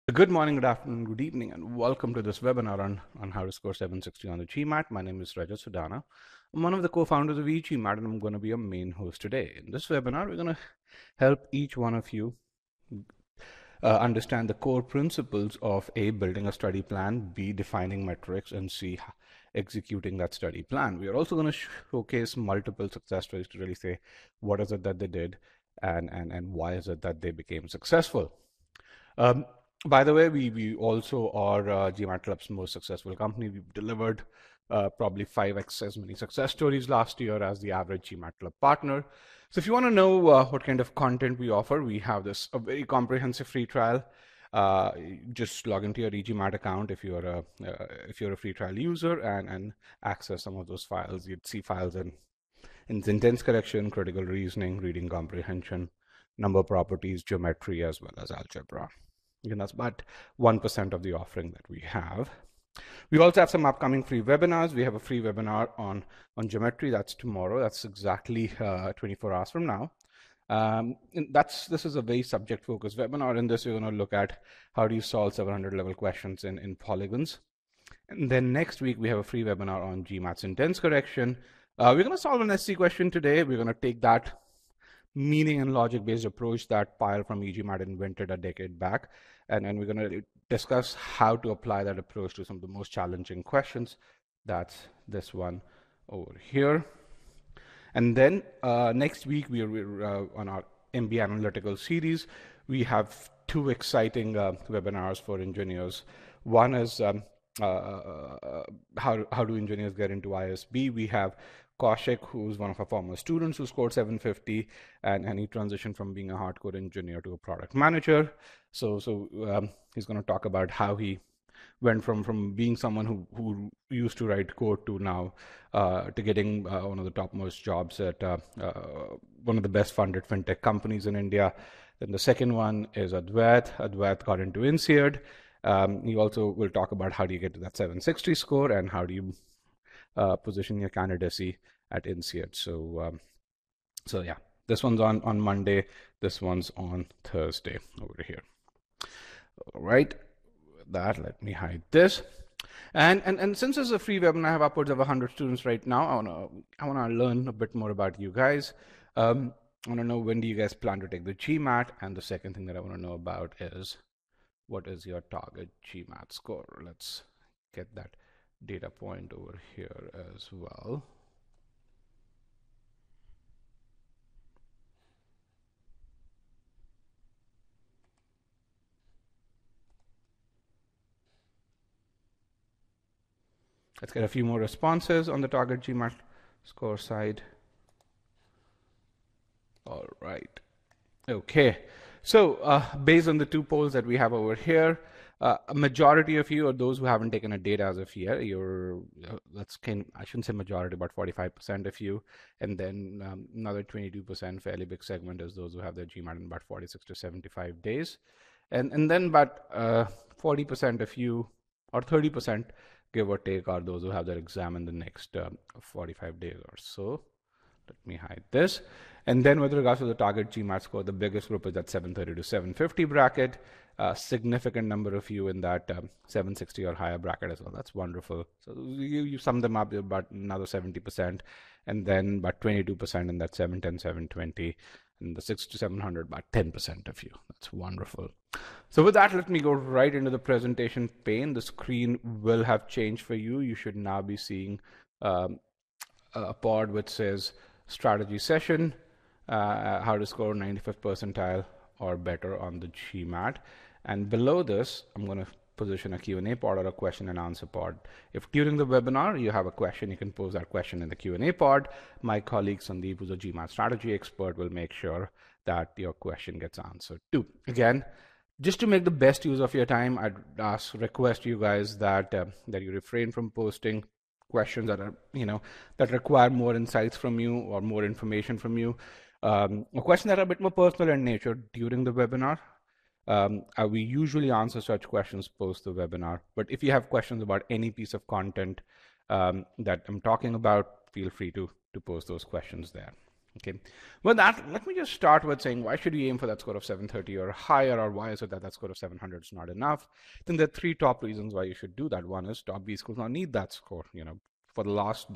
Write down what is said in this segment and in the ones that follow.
Good morning, good afternoon, good evening, and welcome to this webinar on how to score 760 on the GMAT. My name is Rajat Sudana. I'm one of the co-founders of e-GMAT, and I'm going to be a main host today. In this webinar, we're going to help each one of you understand the core principles of A, building a study plan, B, defining metrics, and C, executing that study plan. We are also going to showcase multiple success stories to really say what is it that they did and why is it that they became successful. By the way, we also are GMAT Club's most successful company. We've delivered probably 5x as many success stories last year as the average GMAT Club partner. So if you want to know what kind of content we offer, we have a very comprehensive free trial. Just log into your e-GMAT account if you're a free trial user and access some of those files. You'd see files in sentence correction, critical reasoning, reading comprehension, number properties, geometry, as well as algebra. Again, that's about 1% of the offering that we have. We also have some upcoming free webinars. We have a free webinar on geometry. That's tomorrow. That's exactly 24 hours from now. This is a very subject-focused webinar. In this, we're going to look at how do you solve 700 level questions in polygons. And then next week, we have a free webinar on GMAT sentence correction. We're going to solve an SC question today. We're going to take that meaning and logic-based approach that Pyle from e-GMAT invented a decade back. And we're going to discuss how to apply that approach to some of the most challenging questions. That's this one over here. And then next week, we're on our MBA analytical series. We have two exciting webinars for engineers. One is how do engineers get into ISB? We have Kaushik, who's one of our former students who scored 750, and he transitioned from being a hardcore engineer to a product manager. So he's going to talk about how he went from being someone who used to write code to now to getting one of the topmost jobs at one of the best funded fintech companies in India. Then the second one is Advait. Advait got into INSEAD. He also will talk about how do you get to that 760 score and how do you position your candidacy at INSEAD. So yeah, this one's on Monday. This one's on Thursday over here. All right, with that, let me hide this. And since it's a free webinar, I have upwards of 100 students right now. I wanna learn a bit more about you guys. I wanna know, when do you guys plan to take the GMAT? And the second thing that I wanna know about is, what is your target GMAT score? Let's get that data point over here as well. Let's get a few more responses on the target GMAT score side. All right. Okay. So based on the two polls that we have over here, a majority of you are those who haven't taken a data as of yet. I shouldn't say majority, but 45% of you, and then another 22%, fairly big segment, is those who have their GMAT in about 46 to 75 days, and then about 40% of you, or 30%, give or take, are those who have their exam in the next 45 days or so. Let me hide this. And then with regards to the target GMAT score, the biggest group is that 730 to 750 bracket. A significant number of you in that 760 or higher bracket as well. That's wonderful. So you sum them up, about another 70%, and then about 22% in that 710, 720, and the 6 to 700, about 10% of you. That's wonderful. So with that, let me go right into the presentation pane. The screen will have changed for you. You should now be seeing a pod which says strategy session, how to score 95th percentile or better on the GMAT. And below this, I'm going to position a Q&A pod or a question and answer pod. If during the webinar you have a question, you can pose that question in the Q&A pod. My colleague Sandeep, who's a GMAT strategy expert, will make sure that your question gets answered too. Again, just to make the best use of your time, I'd request you guys that you refrain from posting questions that are, that require more insights from you or more information from you. Questions that are a bit more personal in nature during the webinar. We usually answer such questions post the webinar, but if you have questions about any piece of content that I'm talking about, feel free to post those questions there. Okay, well, let me just start with saying, why should we aim for that score of 730 or higher, or why is it that that score of 700 is not enough? Then there are three top reasons why you should do that. One is top B schools now need that score. For the last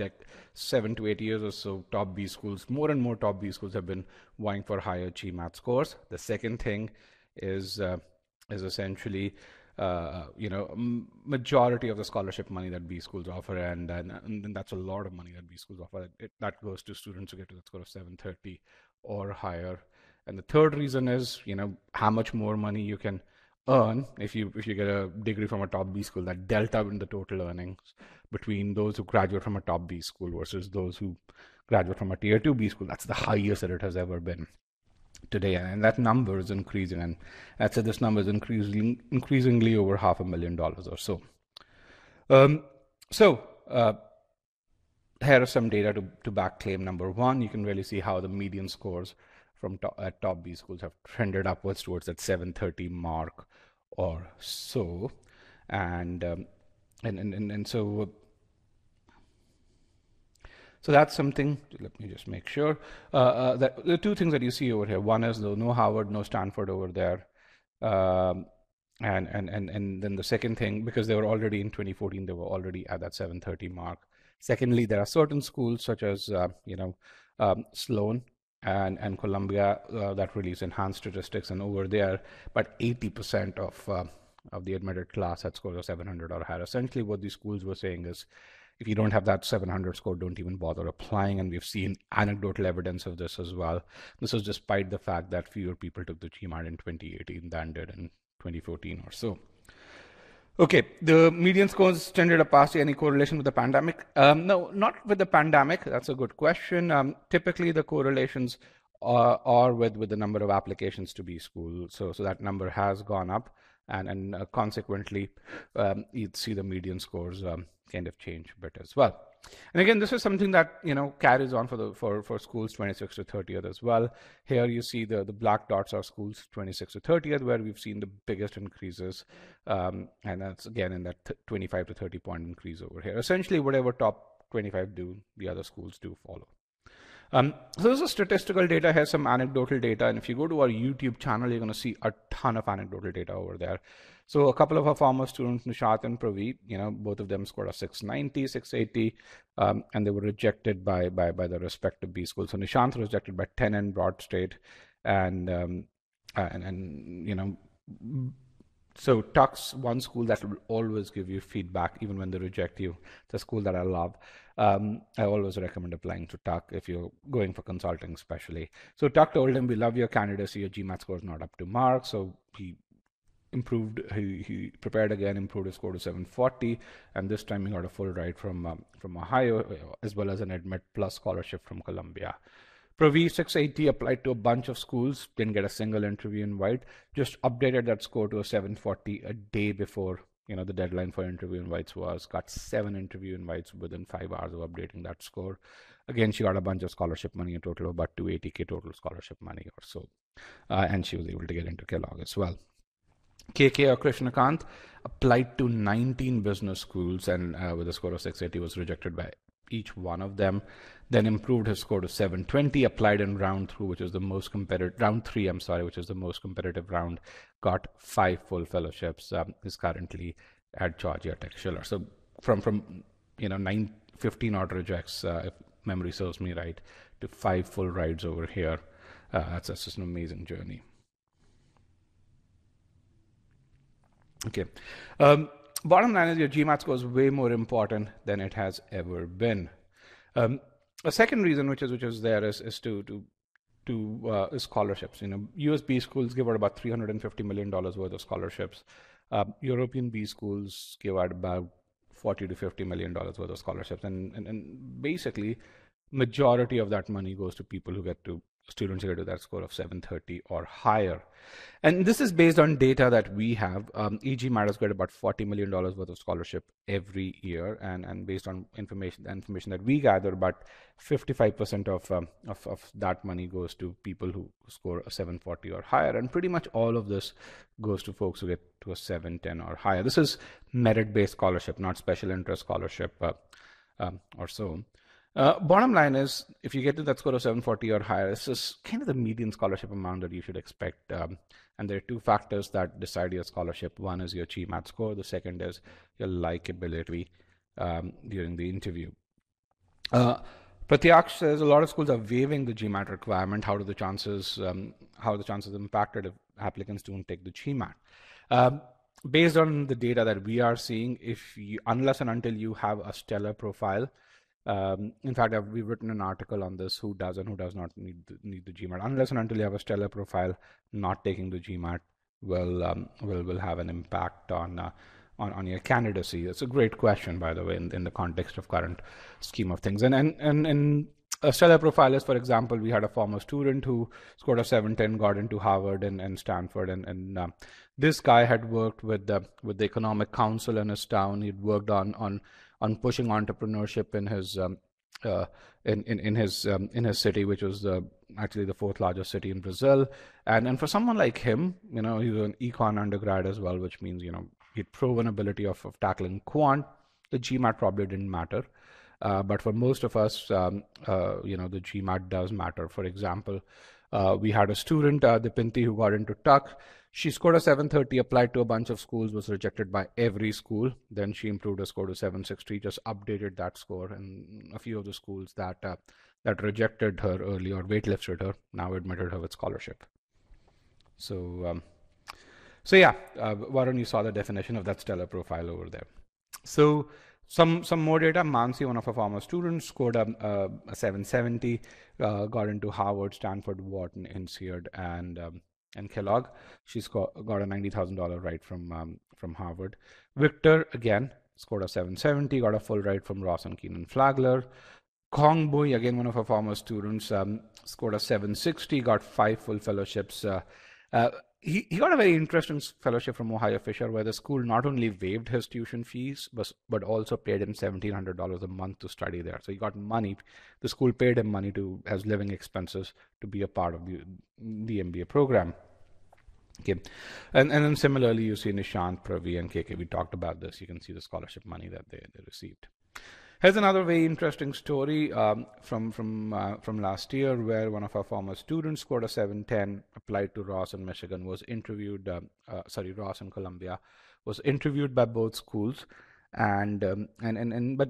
7 to 8 years or so, top B schools, more and more top B schools have been vying for higher GMAT scores. The second thing is essentially majority of the scholarship money that B schools offer, and that's a lot of money that B schools offer. That goes to students who get to that score of 730 or higher. And the third reason is, how much more money you can earn if you get a degree from a top B school. That delta in the total earnings between those who graduate from a top B school versus those who graduate from a tier 2 B school, that's the highest that it has ever been today, and that number is increasing, and I'd say this number is increasingly over $500,000 or so. Here are some data to back claim number one. You can really see how the median scores from at top B schools have trended upwards towards that 730 mark or so, and so. So that's something. Let me just make sure that the two things that you see over here. One is no Harvard, no Stanford over there, and then the second thing, because they were already in 2014, they were already at that 730 mark. Secondly, there are certain schools such as Sloan and Columbia that release enhanced statistics, and over there, but 80% of the admitted class had scores of 700 or higher. Essentially, what these schools were saying is, if you don't have that 700 score, don't even bother applying. And we've seen anecdotal evidence of this as well. This is despite the fact that fewer people took the GMAT in 2018 than did in 2014 or so. Okay, the median scores tended to pass. Any correlation with the pandemic? No, not with the pandemic. That's a good question. Typically, the correlations are with the number of applications to B school. So that number has gone up, and consequently, you'd see the median scores kind of change a bit as well. And again, this is something that carries on for schools 26 to 30th as well. Here you see the black dots are schools 26 to 30th, where we've seen the biggest increases, and that's again in that 25 to 30 point increase over here. Essentially, whatever top 25 do, the other schools do follow. So this is statistical data. Here's some anecdotal data, and if you go to our YouTube channel, you're going to see a ton of anecdotal data over there. So a couple of our former students, Nishat and Praveet, both of them scored a 690, 680, and they were rejected by the respective B schools. So Nishant was rejected by 10 in Broad State, so Tuck's one school that will always give you feedback even when they reject you. It's a school that I love. I always recommend applying to Tuck if you're going for consulting especially. So Tuck told him, we love your candidacy, your GMAT score is not up to mark. So he improved, he prepared again, improved his score to 740, and this time he got a full ride from Ohio, as well as an Admit Plus scholarship from Columbia. Praveet 680 applied to a bunch of schools, didn't get a single interview invite, just updated that score to a 740 a day before the deadline for interview invites was, got 7 interview invites within 5 hours of updating that score. Again, she got a bunch of scholarship money, a total of about $280K total scholarship money or so, and she was able to get into Kellogg as well. KK or Krishnakant applied to 19 business schools, and with a score of 680 was rejected by each one of them. Then improved his score to 720, applied in round 3, which is the most competitive round, got 5 full fellowships, is currently at Georgia Tech Schiller. So from 15 odd rejects, if memory serves me right, to 5 full rides over here. That's just an amazing journey. Okay. Bottom line is your GMAT score is way more important than it has ever been. A second reason, which is there, is scholarships. US B schools give out about $350 million worth of scholarships. European B schools give out about $40 to $50 million worth of scholarships, and basically, majority of that money goes to people who get to students who get to that score of 730 or higher. And this is based on data that we have. e-GMAT has got about $40 million worth of scholarship every year, and based on information that we gather, about 55% of that money goes to people who score a 740 or higher, and pretty much all of this goes to folks who get to a 710 or higher. This is merit-based scholarship, not special interest scholarship or so. Bottom line is, if you get to that score of 740 or higher, this is kind of the median scholarship amount that you should expect. And there are two factors that decide your scholarship. One is your GMAT score. The second is your likability during the interview. Pratyaksh says a lot of schools are waiving the GMAT requirement. How are the chances impacted if applicants don't take the GMAT? Based on the data that we are seeing, unless and until you have a stellar profile, in fact, we've written an article on this: who does and who does not need the GMAT. Unless and until you have a stellar profile, not taking the GMAT will have an impact on your candidacy. It's a great question, by the way, in the context of current scheme of things. And a stellar profile is, for example, we had a former student who scored a 710, got into Harvard and Stanford, and this guy had worked with the Economic Council in his town. He'd worked on pushing entrepreneurship in his city, which was actually the fourth largest city in Brazil. And for someone like him, he was an econ undergrad as well, which means he'd proven ability of tackling quant. The GMAT probably didn't matter. But for most of us, the GMAT does matter. For example, we had a student, Dipinti, who got into Tuck. She scored a 730, applied to a bunch of schools, was rejected by every school. Then she improved her score to 760, just updated that score. And a few of the schools that rejected her early or waitlisted her now admitted her with scholarship. So yeah, Varun, you saw the definition of that stellar profile over there. So some more data. Mansi, one of our former students, scored a 770, got into Harvard, Stanford, Wharton, INSEAD, and Kellogg. She's got a $90,000 ride from Harvard. Victor, again, scored a 770, got a full ride from Ross and Keenan Flagler. Kong Bui, again, one of our former students, scored a 760, got 5 full fellowships. He got a very interesting fellowship from Ohio Fisher, where the school not only waived his tuition fees, but also paid him $1,700 a month to study there. So he got money. The school paid him money as living expenses to be a part of the MBA program. Okay, and then similarly, you see Nishant, Pravi, and KK. We talked about this. You can see the scholarship money that they received. Here's another very interesting story from last year, where one of our former students scored a 710, applied to Ross in Michigan, was interviewed. Ross in Columbia, was interviewed by both schools, but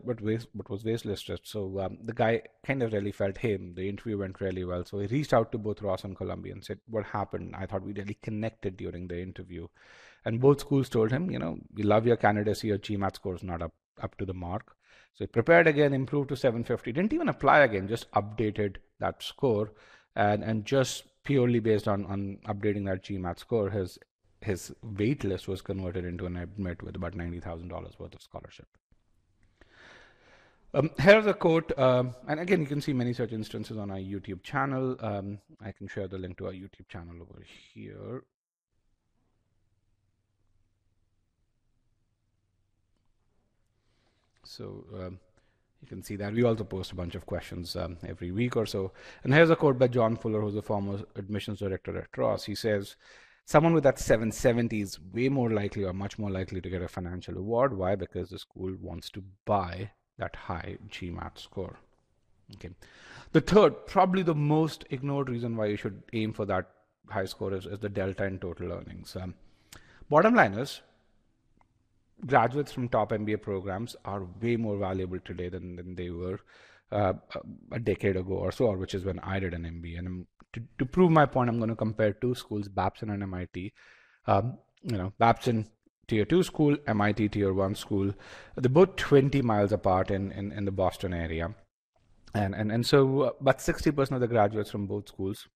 was waitlisted. So the guy kind of really felt, hey, the interview went really well. So he reached out to both Ross and Columbia and said, what happened? I thought we really connected during the interview. And both schools told him, we love your candidacy, your GMAT score is not up to the mark. So he prepared again, improved to 750, didn't even apply again, just updated that score, and just purely based on updating that GMAT score, his wait list was converted into an admit with about $90,000 worth of scholarship. Here's a quote, and again, you can see many such instances on our YouTube channel. I can share the link to our YouTube channel over here. So you can see that we also post a bunch of questions every week or so. And here's a quote by John Fuller, who's the former admissions director at Ross. He says, someone with that 770 is way more likely, or much more likely, to get a financial award. Why? Because the school wants to buy that high GMAT score. Okay. The third, probably the most ignored reason why you should aim for that high score is the delta in total earnings. Bottom line is, graduates from top MBA programs are way more valuable today than they were a decade ago or so, or which is when I did an MBA. And to prove my point, I'm going to compare two schools, Babson and MIT. Babson Tier 2 school, MIT Tier 1 school. They're both 20 miles apart in the Boston area. And so about 60% of the graduates from both schools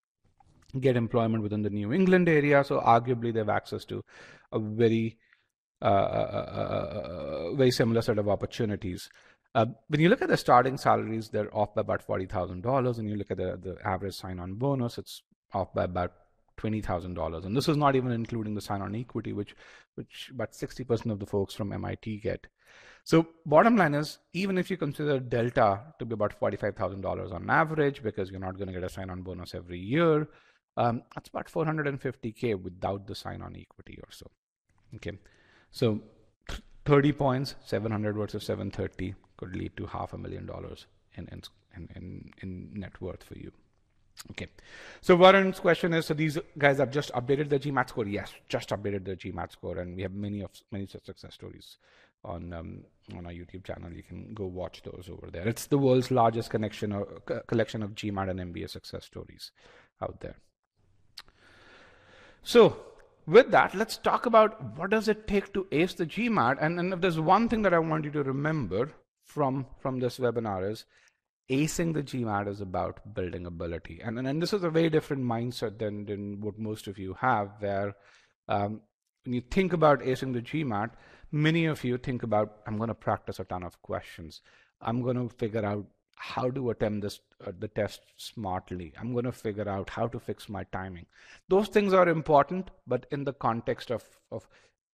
get employment within the New England area. So arguably they have access to a very similar set of opportunities. When you look at the starting salaries, they're off by about $40,000, and you look at the average sign-on bonus, it's off by about $20,000. And this is not even including the sign-on equity, which about 60% of the folks from MIT get. So bottom line is, even if you consider delta to be about $45,000 on average, because you're not going to get a sign-on bonus every year, that's about $450K without the sign-on equity or so. Okay. So 30 points, 700 versus 730 could lead to $500,000 in net worth for you. Okay, so Varun's question is, so these guys have just updated the GMAT score? Yes, just updated the GMAT score, and we have many such success stories on our YouTube channel. You can go watch those over there. It's the world's largest collection of GMAT and MBA success stories out there. So with that, let's talk about what does it take to ace the GMAT. And if there's one thing that I want you to remember from this webinar is acing the GMAT is about building ability. And this is a very different mindset than what most of you have, where when you think about acing the GMAT, many of you think about, I'm going to practice a ton of questions. I'm going to figure out how to attempt the test smartly. I'm going to figure out how to fix my timing. Those things are important, but in the context of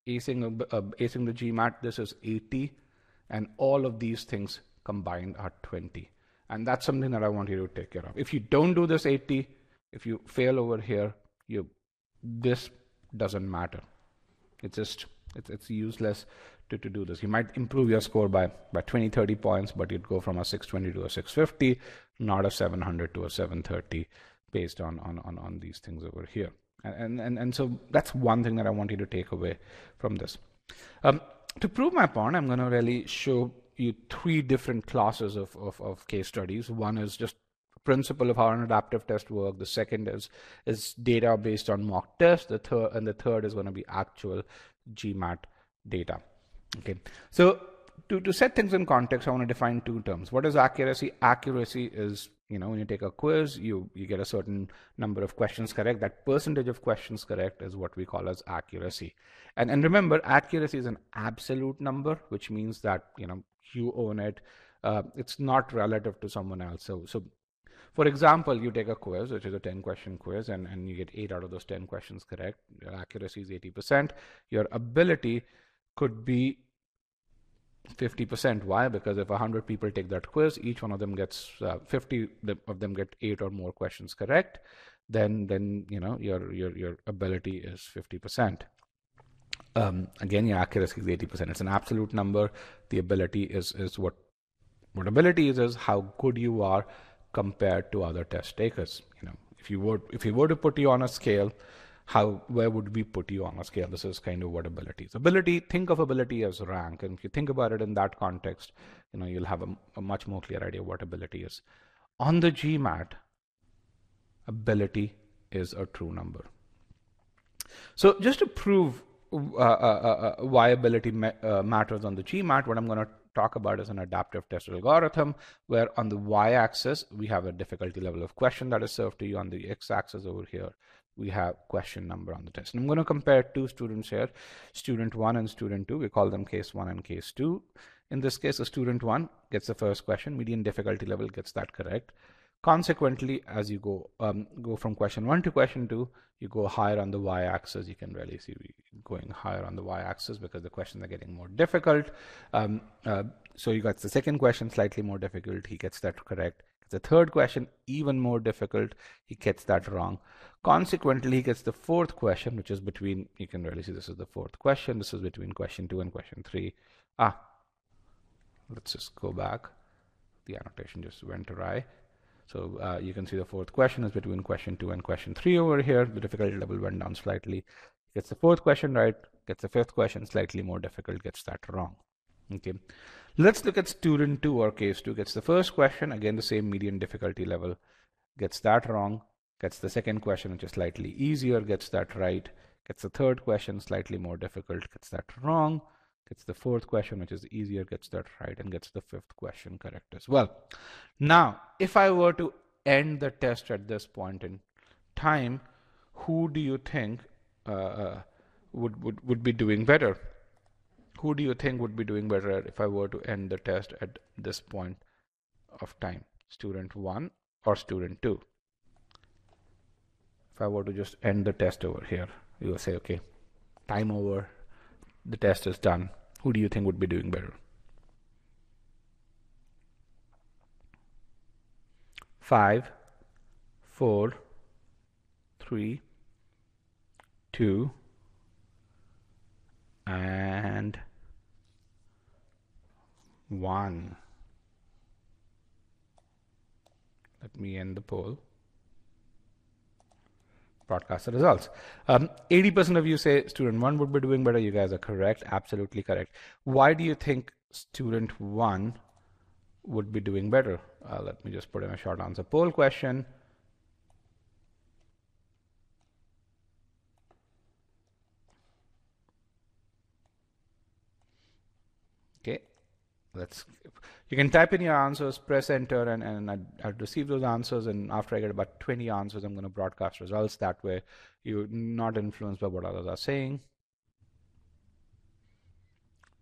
acing the GMAT, this is 80, and all of these things combined are 20. And that's something that I want you to take care of. If you don't do this 80, if you fail over here, this doesn't matter. It's useless to do this. You might improve your score by 20, 30 points, but you'd go from a 620 to a 650, not a 700 to a 730 based on these things over here. And so that's one thing that I want you to take away from this. To prove my point, I'm going to really show you 3 different classes of case studies. One is just principle of how an adaptive test works. The second is data based on mock tests. The third is going to be actual GMAT data. Okay, so to set things in context, I want to define 2 terms. What is accuracy? Accuracy is, when you take a quiz, you get a certain number of questions correct. That percentage of questions correct is what we call as accuracy. And remember, accuracy is an absolute number, which means that you own it. It's not relative to someone else. So for example, you take a quiz, which is a 10-question quiz, and you get 8 out of those 10 questions correct. Your accuracy is 80%. Your ability could be 50%. Why? Because if 100 people take that quiz, each one of them gets 50 of them get 8 or more questions correct, then your ability is 50%. Again, your accuracy is 80%. It's an absolute number. The ability is what ability is how good you are compared to other test takers. If you were to put you on a scale, where would we put you on a scale? This is kind of what ability is. Ability, think of ability as rank, and if you think about it in that context, you'll have a much more clear idea what ability is. On the GMAT, ability is a true number. So just to prove why ability matters on the GMAT, what I'm going to talk about is an adaptive test algorithm, where on the y-axis we have a difficulty level of question that is served to you. On the x-axis over here we have question number on the test. And I'm going to compare 2 students here, student 1 and student 2. We call them case 1 and case 2. In this case, the student 1 gets the first question, median difficulty level, gets that correct. Consequently, as you go from question 1 to question 2, you go higher on the y-axis. You can really see going higher on the y-axis because the questions are getting more difficult. So you got the second question slightly more difficult. He gets that correct. The third question even more difficult. He gets that wrong. Consequently, he gets the fourth question, which is between. You can really see this is the fourth question. This is between question 2 and question 3. Let's just go back. The annotation just went awry. So you can see the fourth question is between question 2 and question 3 over here. The difficulty level went down slightly. Gets the fourth question right, gets the fifth question slightly more difficult, gets that wrong. Okay, let's look at student 2 or case 2. Gets the first question, again the same median difficulty level, gets that wrong. Gets the second question, which is slightly easier, gets that right. Gets the third question, slightly more difficult, gets that wrong. Gets the fourth question, which is easier, gets that right, and gets the fifth question correct as well. Now, if I were to end the test at this point in time, who do you think would be doing better? Who do you think would be doing better if I were to end the test at this point of time? Student 1 or student 2? If I were to just end the test over here, you will say, okay, time over. The test is done. Who do you think would be doing better? 5, 4, 3, 2, and 1. Let me end the poll. Broadcast the results. 80% of you say student 1 would be doing better. You guys are correct, absolutely correct. Why do you think student 1 would be doing better? Let me just put in a short answer poll question. Okay, you can type in your answers, press enter, and I'd receive those answers, and after I get about 20 answers, I'm going to broadcast results. That way you're not influenced by what others are saying.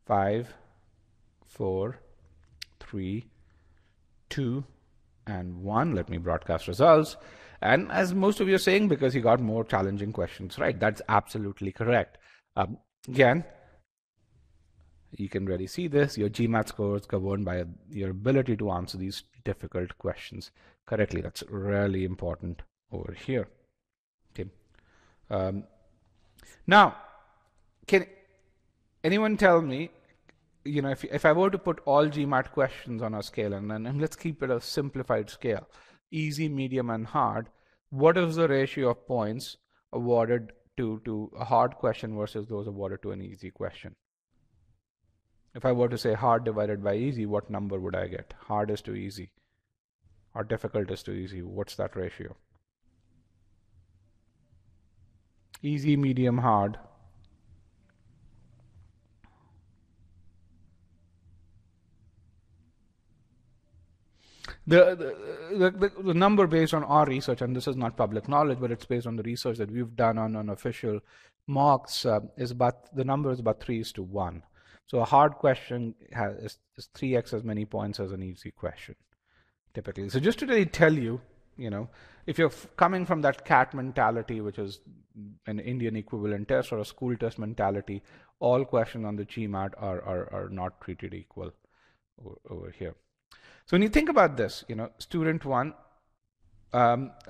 5, 4, 3, 2, and 1. Let me broadcast results. And as most of you are saying, because you got more challenging questions, right? That's absolutely correct. Again, you can really see this. Your GMAT score is governed by your ability to answer these difficult questions correctly. That's really important over here. Okay. Now, can anyone tell me, you know, if I were to put all GMAT questions on a scale, and let's keep it a simplified scale, easy, medium, and hard, what is the ratio of points awarded to a hard question versus those awarded to an easy question? If I were to say hard divided by easy, what number would I get? Hard is to easy, or difficult is to easy. What's that ratio? Easy, medium, hard. The number based on our research, and this is not public knowledge, but it's based on the research that we've done on official mocks, the number is about 3:1. So a hard question is 3x as many points as an easy question, typically. So just to really tell you, you know, if you're coming from that CAT mentality, which is an Indian equivalent test or a school test mentality, all questions on the GMAT are not treated equal over here. So when you think about this, you know, student 1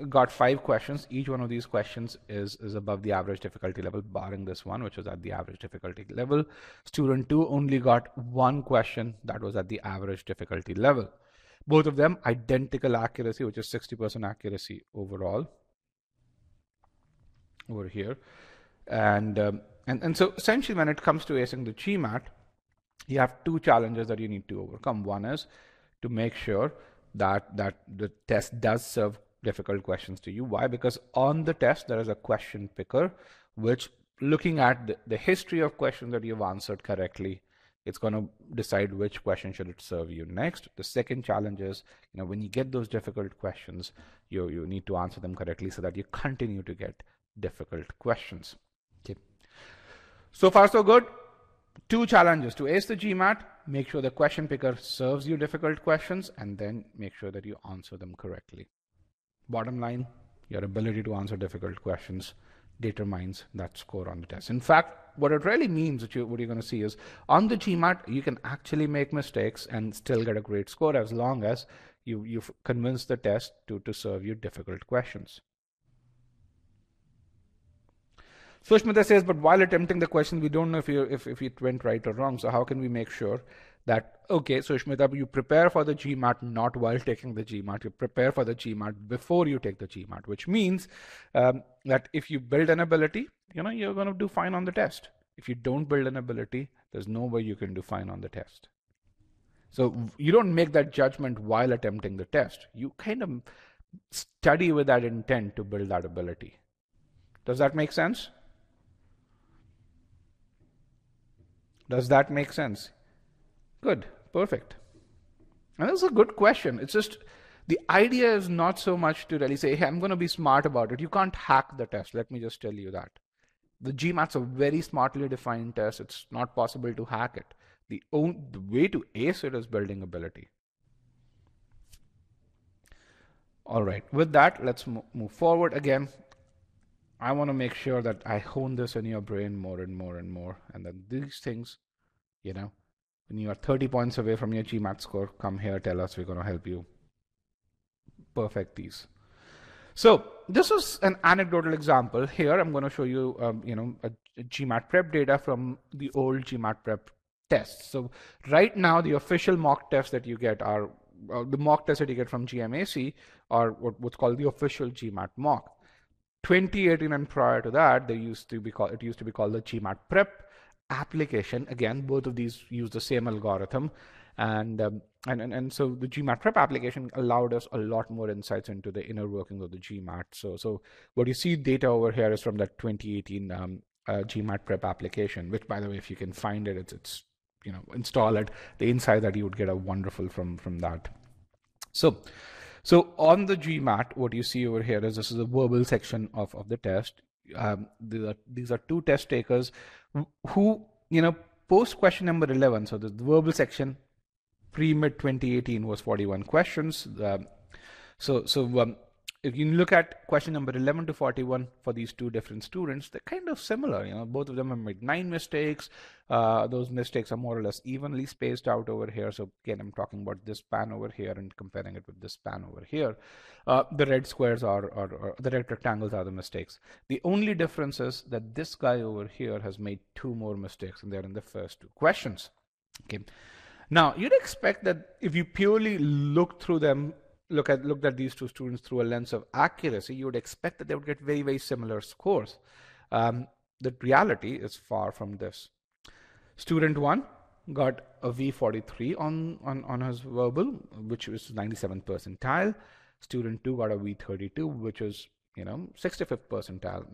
got 5 questions. Each one of these questions is above the average difficulty level, barring this one, which was at the average difficulty level. Student 2 only got 1 question that was at the average difficulty level. Both of them identical accuracy, which is 60% accuracy overall over here. And so essentially when it comes to acing the GMAT, you have 2 challenges that you need to overcome. One is to make sure that the test does serve difficult questions to you. Why? Because on the test, there is a question picker, which looking at the history of questions that you've answered correctly, it's going to decide which question should it serve you next. The second challenge is, you know, when you get those difficult questions, you need to answer them correctly so that you continue to get difficult questions. Okay. So far, so good. 2 challenges to ace the GMAT: make sure the question picker serves you difficult questions, and then make sure that you answer them correctly. Bottom line, your ability to answer difficult questions determines that score on the test. In fact, what it really means, what you're going to see is on the GMAT, you can actually make mistakes and still get a great score as long as you've convinced the test to serve you difficult questions. Sushmita says, but while attempting the question, we don't know if it went right or wrong. So how can we make sure that, okay, Sushmita, you prepare for the GMAT not while taking the GMAT. You prepare for the GMAT before you take the GMAT, which means that if you build an ability, you know, you're going to do fine on the test. If you don't build an ability, there's no way you can do fine on the test. So you don't make that judgment while attempting the test. You kind of study with that intent to build that ability. Does that make sense? Does that make sense? Good, perfect. And that's a good question. It's just, the idea is not so much to really say, hey, I'm going to be smart about it. You can't hack the test. Let me just tell you that. The GMAT's a very smartly defined test. It's not possible to hack it. The way to ace it is building ability. All right, with that, let's move forward. Again, I want to make sure that I hone this in your brain more and more and more. And then these things, you know, when you are 30 points away from your GMAT score, come here, tell us, we're going to help you perfect these. So this is an anecdotal example. Here I'm going to show you, a GMAT prep data from the old GMAT prep tests. So right now, the official mock tests that you get are the mock test that you get from GMAC, or what's called the official GMAT mock. 2018 and prior to that, it used to be called the GMAT prep application. Again, both of these use the same algorithm, and so the GMAT prep application allowed us a lot more insights into the inner workings of the GMAT. So what you see data over here is from that 2018 GMAT prep application, which, by the way, if you can find it, it's install it. The insight that you would get are wonderful from that. So on the GMAT, what you see over here is this is a verbal section of the test. These are two test takers who post question number 11. So the verbal section pre-mid 2018 was 41 questions. If you look at question number 11 to 41 for these two different students, they're kind of similar. Both of them have made 9 mistakes. Those mistakes are more or less evenly spaced out over here. So again, I'm talking about this span over here and comparing it with this span over here. The red squares or the red rectangles are the mistakes. The only difference is that this guy over here has made 2 more mistakes, and they're in the first 2 questions. Okay. Now you'd expect that if you purely looked at these 2 students through a lens of accuracy, you would expect that they would get very, very similar scores. The reality is far from this. Student 1 got a V43 on his verbal, which was 97th percentile. Student 2 got a V32, which is 65th percentile.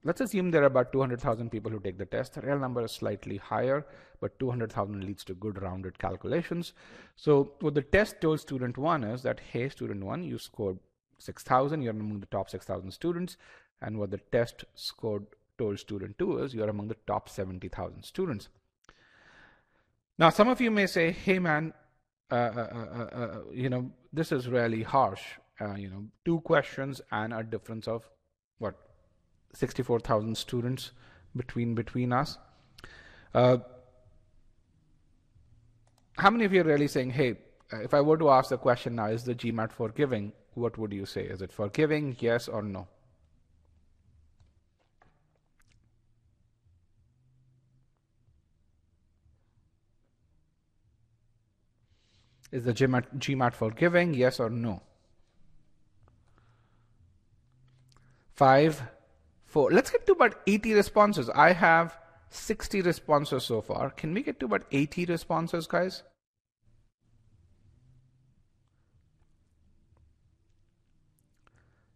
Let's assume there are about 200,000 people who take the test. The real number is slightly higher, but 200,000 leads to good rounded calculations. So what the test told student 1 is that, hey, student 1, you scored 6,000. You're among the top 6,000 students. And what the test told student 2 is you're among the top 70,000 students. Now, some of you may say, hey, man, this is really harsh. 2 questions and a difference of what, 64,000 students between us. How many of you are really saying, hey, if I were to ask the question now, is the GMAT forgiving? What would you say? Is it forgiving, yes or no? Is the GMAT forgiving, yes or no? 5, 4. Let's get to about 80 responses. I have 60 responses so far. Can we get to about 80 responses, guys?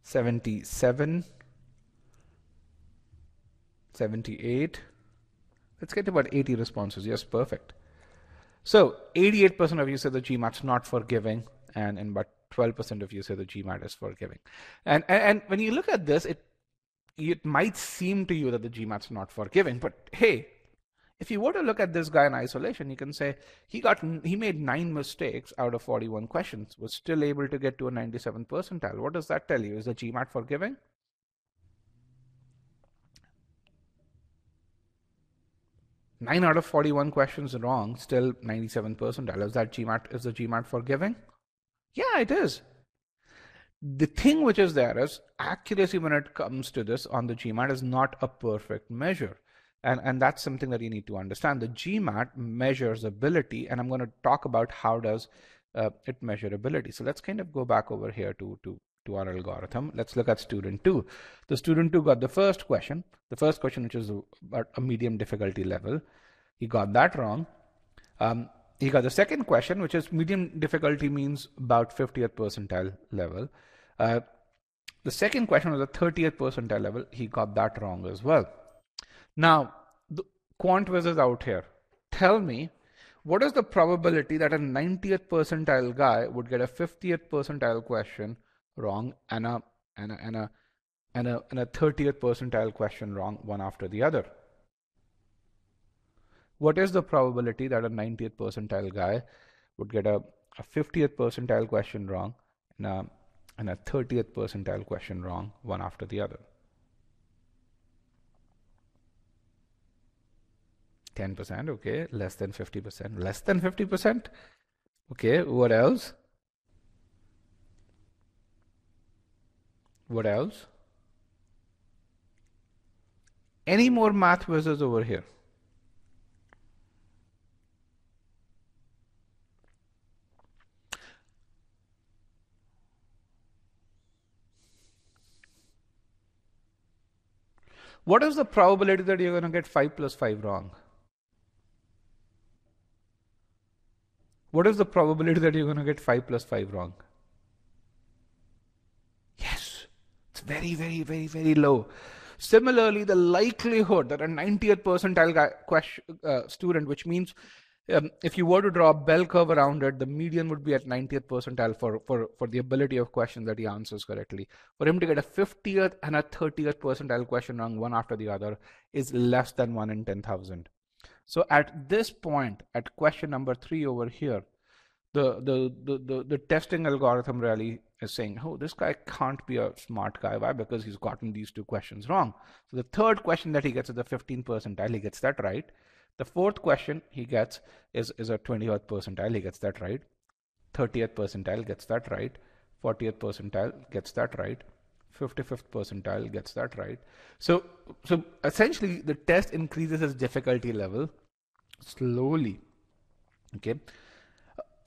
$77, $78. Let's get to about 80 responses. Yes, perfect. So 88% of you say the GMAT's not forgiving, and about 12% of you say the GMAT is forgiving. And when you look at this, it might seem to you that the GMAT's not forgiving, but hey, if you were to look at this guy in isolation, you can say he made 9 mistakes out of 41 questions, was still able to get to a 97th percentile. What does that tell you? Is the GMAT forgiving? Nine out of 41 questions wrong, still 97 percentile. Is the GMAT forgiving? Yeah, it is. The thing which is there is accuracy when it comes to this on the GMAT is not a perfect measure. And that's something that you need to understand. The GMAT measures ability, and I'm going to talk about how does it measure ability. So let's kind of go back over here to our algorithm. Let's look at student 2. The student 2 got the first question, which is about a medium difficulty level. He got that wrong. He got the second question, which is medium difficulty means about 50th percentile level. The second question was a 30th percentile level. He got that wrong as well. Now, the quant whiz is out here. Tell me, what is the probability that a 90th percentile guy would get a 50th percentile question wrong and a 30th percentile question wrong, one after the other? What is the probability that a 90th percentile guy would get a 50th percentile question wrong and a 30th percentile question wrong, one after the other? 10%, okay. Less than 50%. Less than 50%? Okay, what else? What else? Any more math whizzes over here? What is the probability that you're going to get 5 plus 5 wrong? What is the probability that you're going to get 5 plus 5 wrong? Yes, it's very, very, very, very low. Similarly, the likelihood that a 90th percentile student, which means if you were to draw a bell curve around it, the median would be at 90th percentile for the ability of questions that he answers correctly. For him to get a 50th and a 30th percentile question wrong one after the other is less than 1 in 10,000. So at this point, at question number 3 over here, the testing algorithm really is saying, oh, this guy can't be a smart guy. Why? Because he's gotten these 2 questions wrong. So the third question that he gets is the 15th percentile. He gets that right. The fourth question he gets is a 20th percentile. He gets that right. 30th percentile gets that right. 40th percentile gets that right. 55th percentile gets that right. So essentially the test increases its difficulty level slowly. Okay.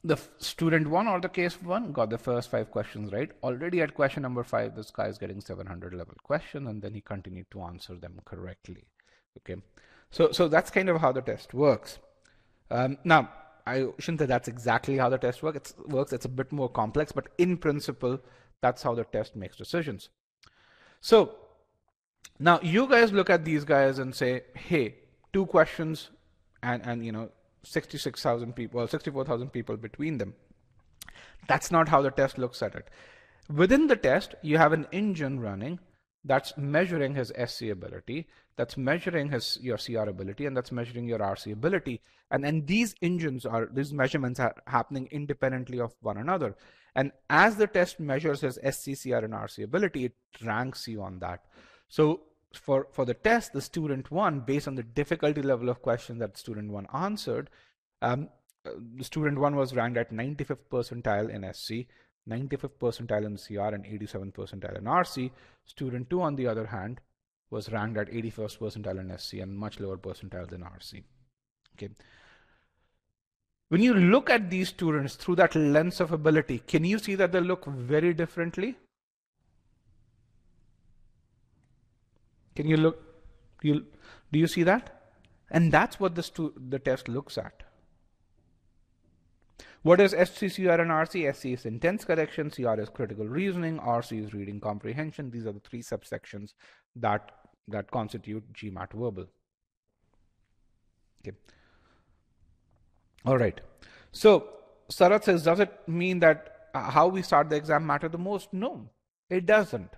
The student 1 or the case 1 got the first 5 questions right. Already at question number 5, this guy is getting 700 level question, and then he continued to answer them correctly. Okay. So that's kind of how the test works. Now, I shouldn't say that's exactly how the test works. It's a bit more complex, but in principle, that's how the test makes decisions. So now you guys look at these guys and say, hey, 2 questions and 66,000 people, 64,000 people between them. That's not how the test looks at it. Within the test, you have an engine running that's measuring his SC ability, that's measuring your CR ability, and that's measuring your RC ability. And then these measurements are happening independently of one another. And as the test measures his SC, CR, and RC ability, it ranks you on that. So for the test, the student 1, based on the difficulty level of question that student 1 answered, the student 1 was ranked at 95th percentile in SC, 95th percentile in CR, and 87th percentile in RC. Student 2, on the other hand, was ranked at 81st percentile in SC and much lower percentiles in RC. Okay. When you look at these students through that lens of ability, can you see that they look very differently? Can you look? Do you see that? And that's what the test looks at. What is SC, CR, and RC? SC is intense correction, CR is critical reasoning, RC is reading comprehension. These are the 3 subsections that constitute GMAT verbal. Okay. All right. So Sarat says, does it mean that how we start the exam matter the most? No, it doesn't.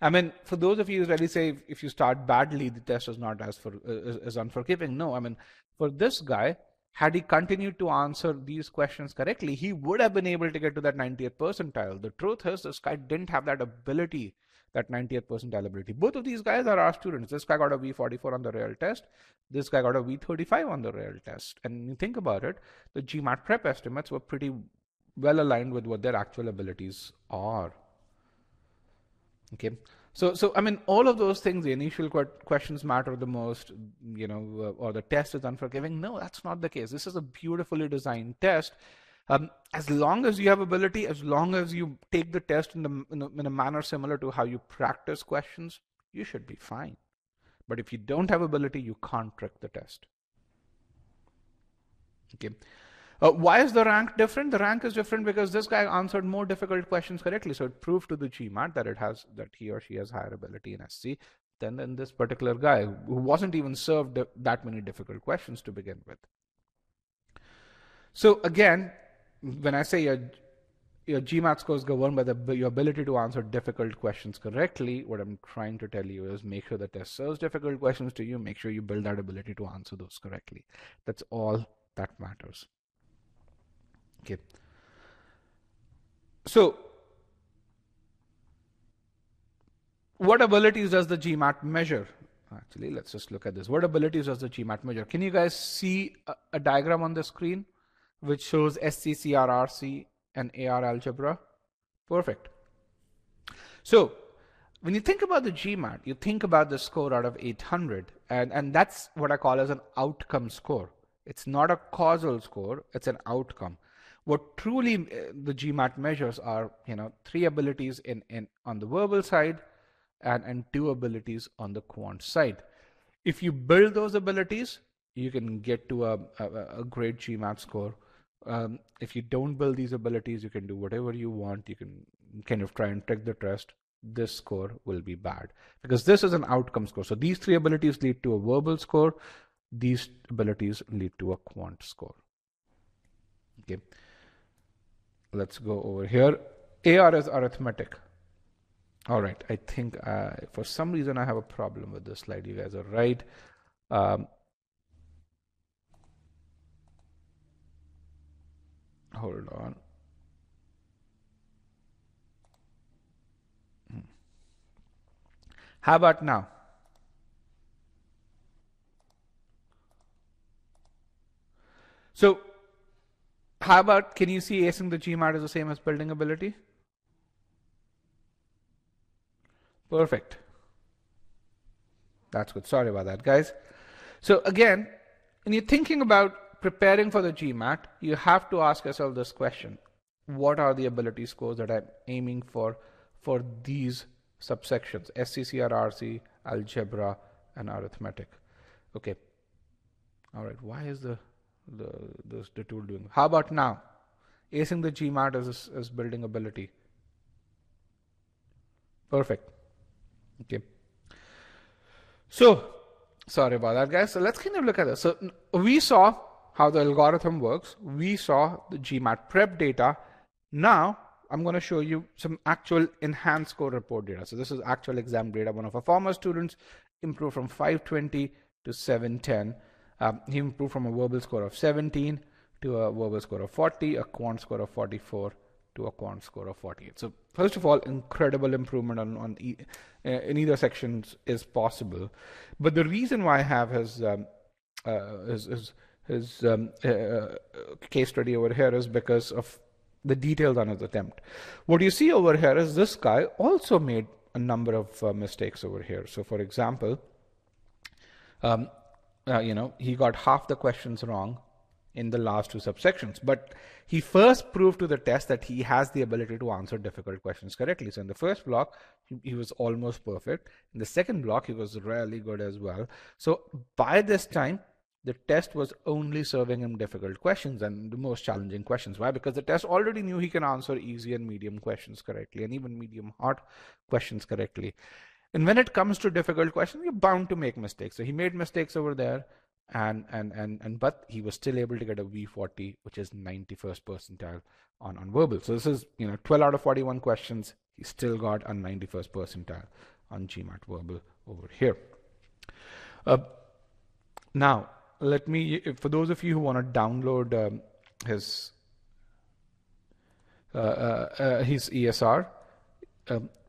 I mean, for those of you who really say if you start badly, the test is not as unforgiving. No, I mean, for this guy, had he continued to answer these questions correctly, he would have been able to get to that 90th percentile. The truth is, this guy didn't have that ability, that 90th percentile ability. Both of these guys are our students. This guy got a V44 on the real test. This guy got a V35 on the real test. And you think about it, the GMAT prep estimates were pretty well aligned with what their actual abilities are. Okay. So I mean, all of those things, the initial questions matter the most, or the test is unforgiving. No, that's not the case. This is a beautifully designed test. As long as you have ability, as long as you take the test in a manner similar to how you practice questions, you should be fine. But if you don't have ability, you can't trick the test. Okay. Why is the rank different? The rank is different because this guy answered more difficult questions correctly. So it proved to the GMAT that he or she has higher ability in SC than this particular guy who wasn't even served that many difficult questions to begin with. So again, when I say your GMAT score is governed by your ability to answer difficult questions correctly, what I'm trying to tell you is make sure the test serves difficult questions to you. Make sure you build that ability to answer those correctly. That's all that matters. Okay. So what abilities does the GMAT measure? Actually, let's just look at this. What abilities does the GMAT measure? Can you guys see a diagram on the screen which shows SC, CR, RC, and AR algebra? Perfect. So when you think about the GMAT, you think about the score out of 800, and that's what I call as an outcome score. It's not a causal score, it's an outcome. What truly the GMAT measures are, 3 abilities on the verbal side and 2 abilities on the quant side. If you build those abilities, you can get to a great GMAT score. If you don't build these abilities, you can do whatever you want. You can kind of try and trick the test. This score will be bad because this is an outcome score. So these three abilities lead to a verbal score. These abilities lead to a quant score. Okay. Let's go over here. AR is arithmetic. All right. I think for some reason I have a problem with this slide. You guys are right. Hold on. How about now? So how about, can you see acing the GMAT is the same as building ability? Perfect. That's good. Sorry about that, guys. So again, when you're thinking about preparing for the GMAT, you have to ask yourself this question. What are the ability scores that I'm aiming for these subsections? SCCRRC, algebra, and arithmetic. Okay. All right. Why is the tool doing? How about now? Acing the GMAT is building ability. Perfect. Okay. So, sorry about that, guys. So let's kind of look at this. So we saw how the algorithm works. We saw the GMAT prep data. Now I'm going to show you some actual enhanced score report data. So this is actual exam data. One of our former students improved from 520 to 710. He improved from a verbal score of 17 to a verbal score of 40, a quant score of 44 to a quant score of 48. So first of all, incredible improvement in either sections is possible. But the reason why I have his case study over here is because of the details on his attempt. What you see over here is this guy also made a number of mistakes over here. So for example, he got half the questions wrong in the last two subsections, but he first proved to the test that he has the ability to answer difficult questions correctly. So in the first block, he was almost perfect. In the second block, he was really good as well. So by this time, the test was only serving him difficult questions and the most challenging questions. Why? Because the test already knew he can answer easy and medium questions correctly, and even medium hard questions correctly. And when it comes to difficult questions, you're bound to make mistakes. So he made mistakes over there, but he was still able to get a V40, which is 91st percentile on verbal. So this is 12 out of 41 questions. He still got a 91st percentile on GMAT verbal over here. Now, let me, for those of you who want to download his ESR,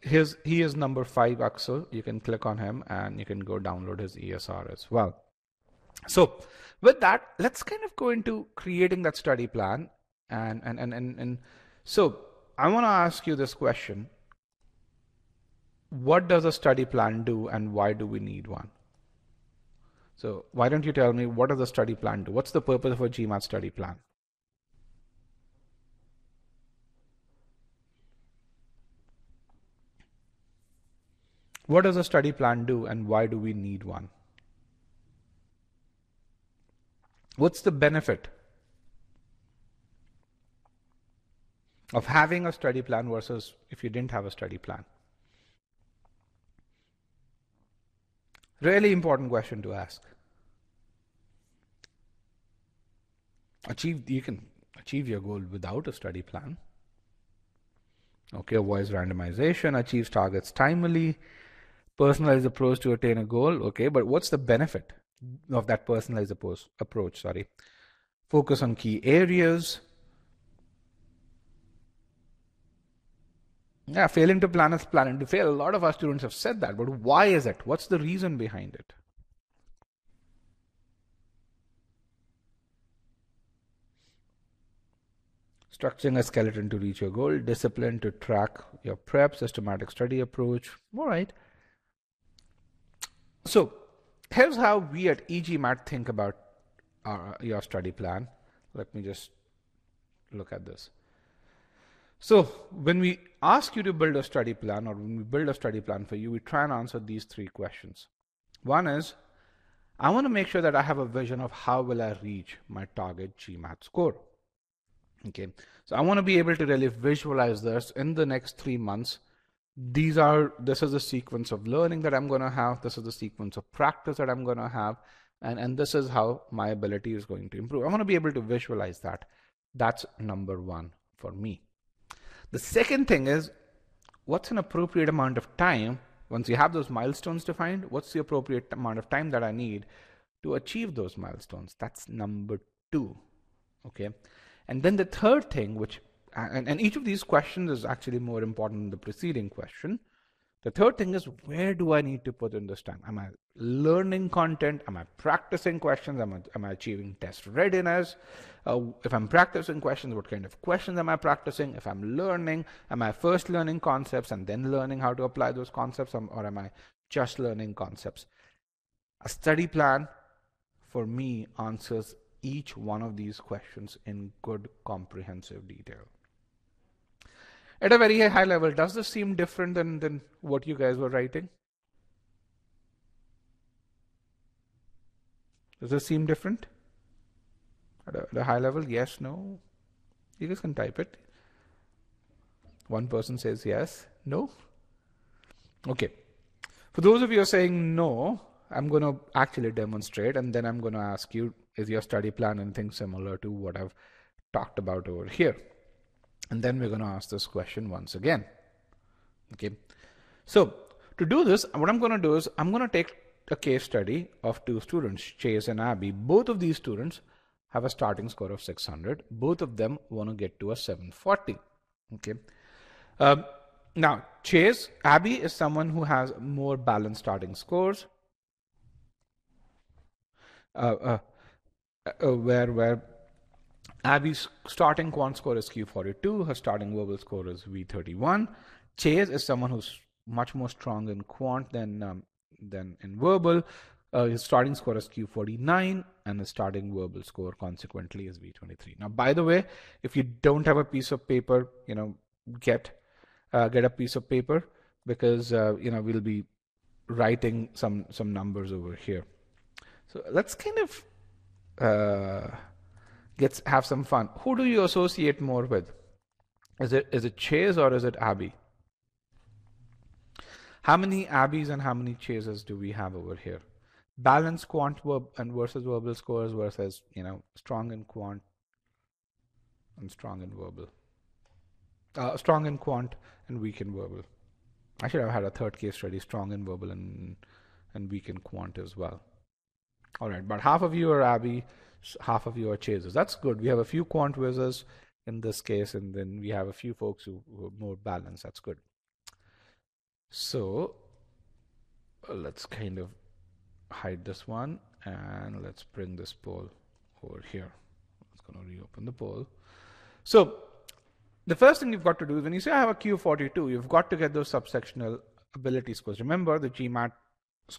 he is number 5 Axel. You can click on him and you can go download his ESR as well. So with that, let's kind of go into creating that study plan. And so I want to ask you this question. What does a study plan do and why do we need one? So why don't you tell me, what does a study plan do? What's the purpose of a GMAT study plan? What does a study plan do and why do we need one? What's the benefit of having a study plan versus if you didn't have a study plan? Really important question to ask. You can achieve your goal without a study plan. Okay, avoids randomization, achieves targets timely, personalized approach to attain a goal. Okay, but what's the benefit of that personalized approach? Sorry, focus on key areas. Yeah, failing to plan is planning to fail. A lot of our students have said that, but why is it? What's the reason behind it? Structuring a skeleton to reach your goal, discipline to track your prep, systematic study approach. All right. So here's how we at e-GMAT think about your study plan. Let me just look at this. So when we ask you to build a study plan, or when we build a study plan for you, we try and answer these 3 questions. One is, I want to make sure that I have a vision of how will I reach my target GMAT score. Okay, so I want to be able to really visualize this in the next 3 months. This is the sequence of learning that I'm going to have. This is the sequence of practice that I'm going to have. And this is how my ability is going to improve. I want to be able to visualize that. That's number one for me. The second thing is, what's an appropriate amount of time? Once you have those milestones defined, what's the appropriate amount of time that I need to achieve those milestones? That's number two. Okay. And then the third thing, which, and each of these questions is actually more important than the preceding question. The third thing is, where do I need to put in this time? Am I learning content? Am I practicing questions? Am I achieving test readiness? If I'm practicing questions, what kind of questions am I practicing? If I'm learning, am I first learning concepts and then learning how to apply those concepts, or am I just learning concepts? A study plan for me answers each one of these questions in good comprehensive detail. At a very high level, does this seem different than what you guys were writing? Does this seem different? At a high level, yes, no? You guys can type it. One person says yes, no? Okay. For those of you who are saying no, I'm going to actually demonstrate, and then I'm going to ask you, is your study plan anything similar to what I've talked about over here? And then we're going to ask this question once again. Okay. So to do this, what I'm going to do is I'm going to take a case study of two students, Chase and Abby. Both of these students have a starting score of 600. Both of them want to get to a 740. Okay. Now, Abby is someone who has more balanced starting scores, where Abby's starting quant score is Q42, her starting verbal score is V31. Chase is someone who's much more strong in quant than in verbal. His starting score is Q49, and his starting verbal score consequently is V23. Now, by the way, if you don't have a piece of paper, get a piece of paper, because we'll be writing some numbers over here. So let's kind of let's have some fun. Who do you associate more with? Is it Chase or is it Abby? How many Abbies and how many Chases do we have over here? Balanced quant and versus verbal scores versus strong in quant and strong in verbal. Strong in quant and weak in verbal. I should have had a third case study, strong in verbal and weak in quant as well. All right, but half of you are Abby, half of you are Chases. That's good. We have a few quant whizzes in this case, and then we have a few folks who are more balanced. That's good. So let's kind of hide this one, and let's bring this poll over here. I'm going to reopen the poll. So the first thing you've got to do is, when you say I have a Q42, you've got to get those subsectional ability scores. Remember,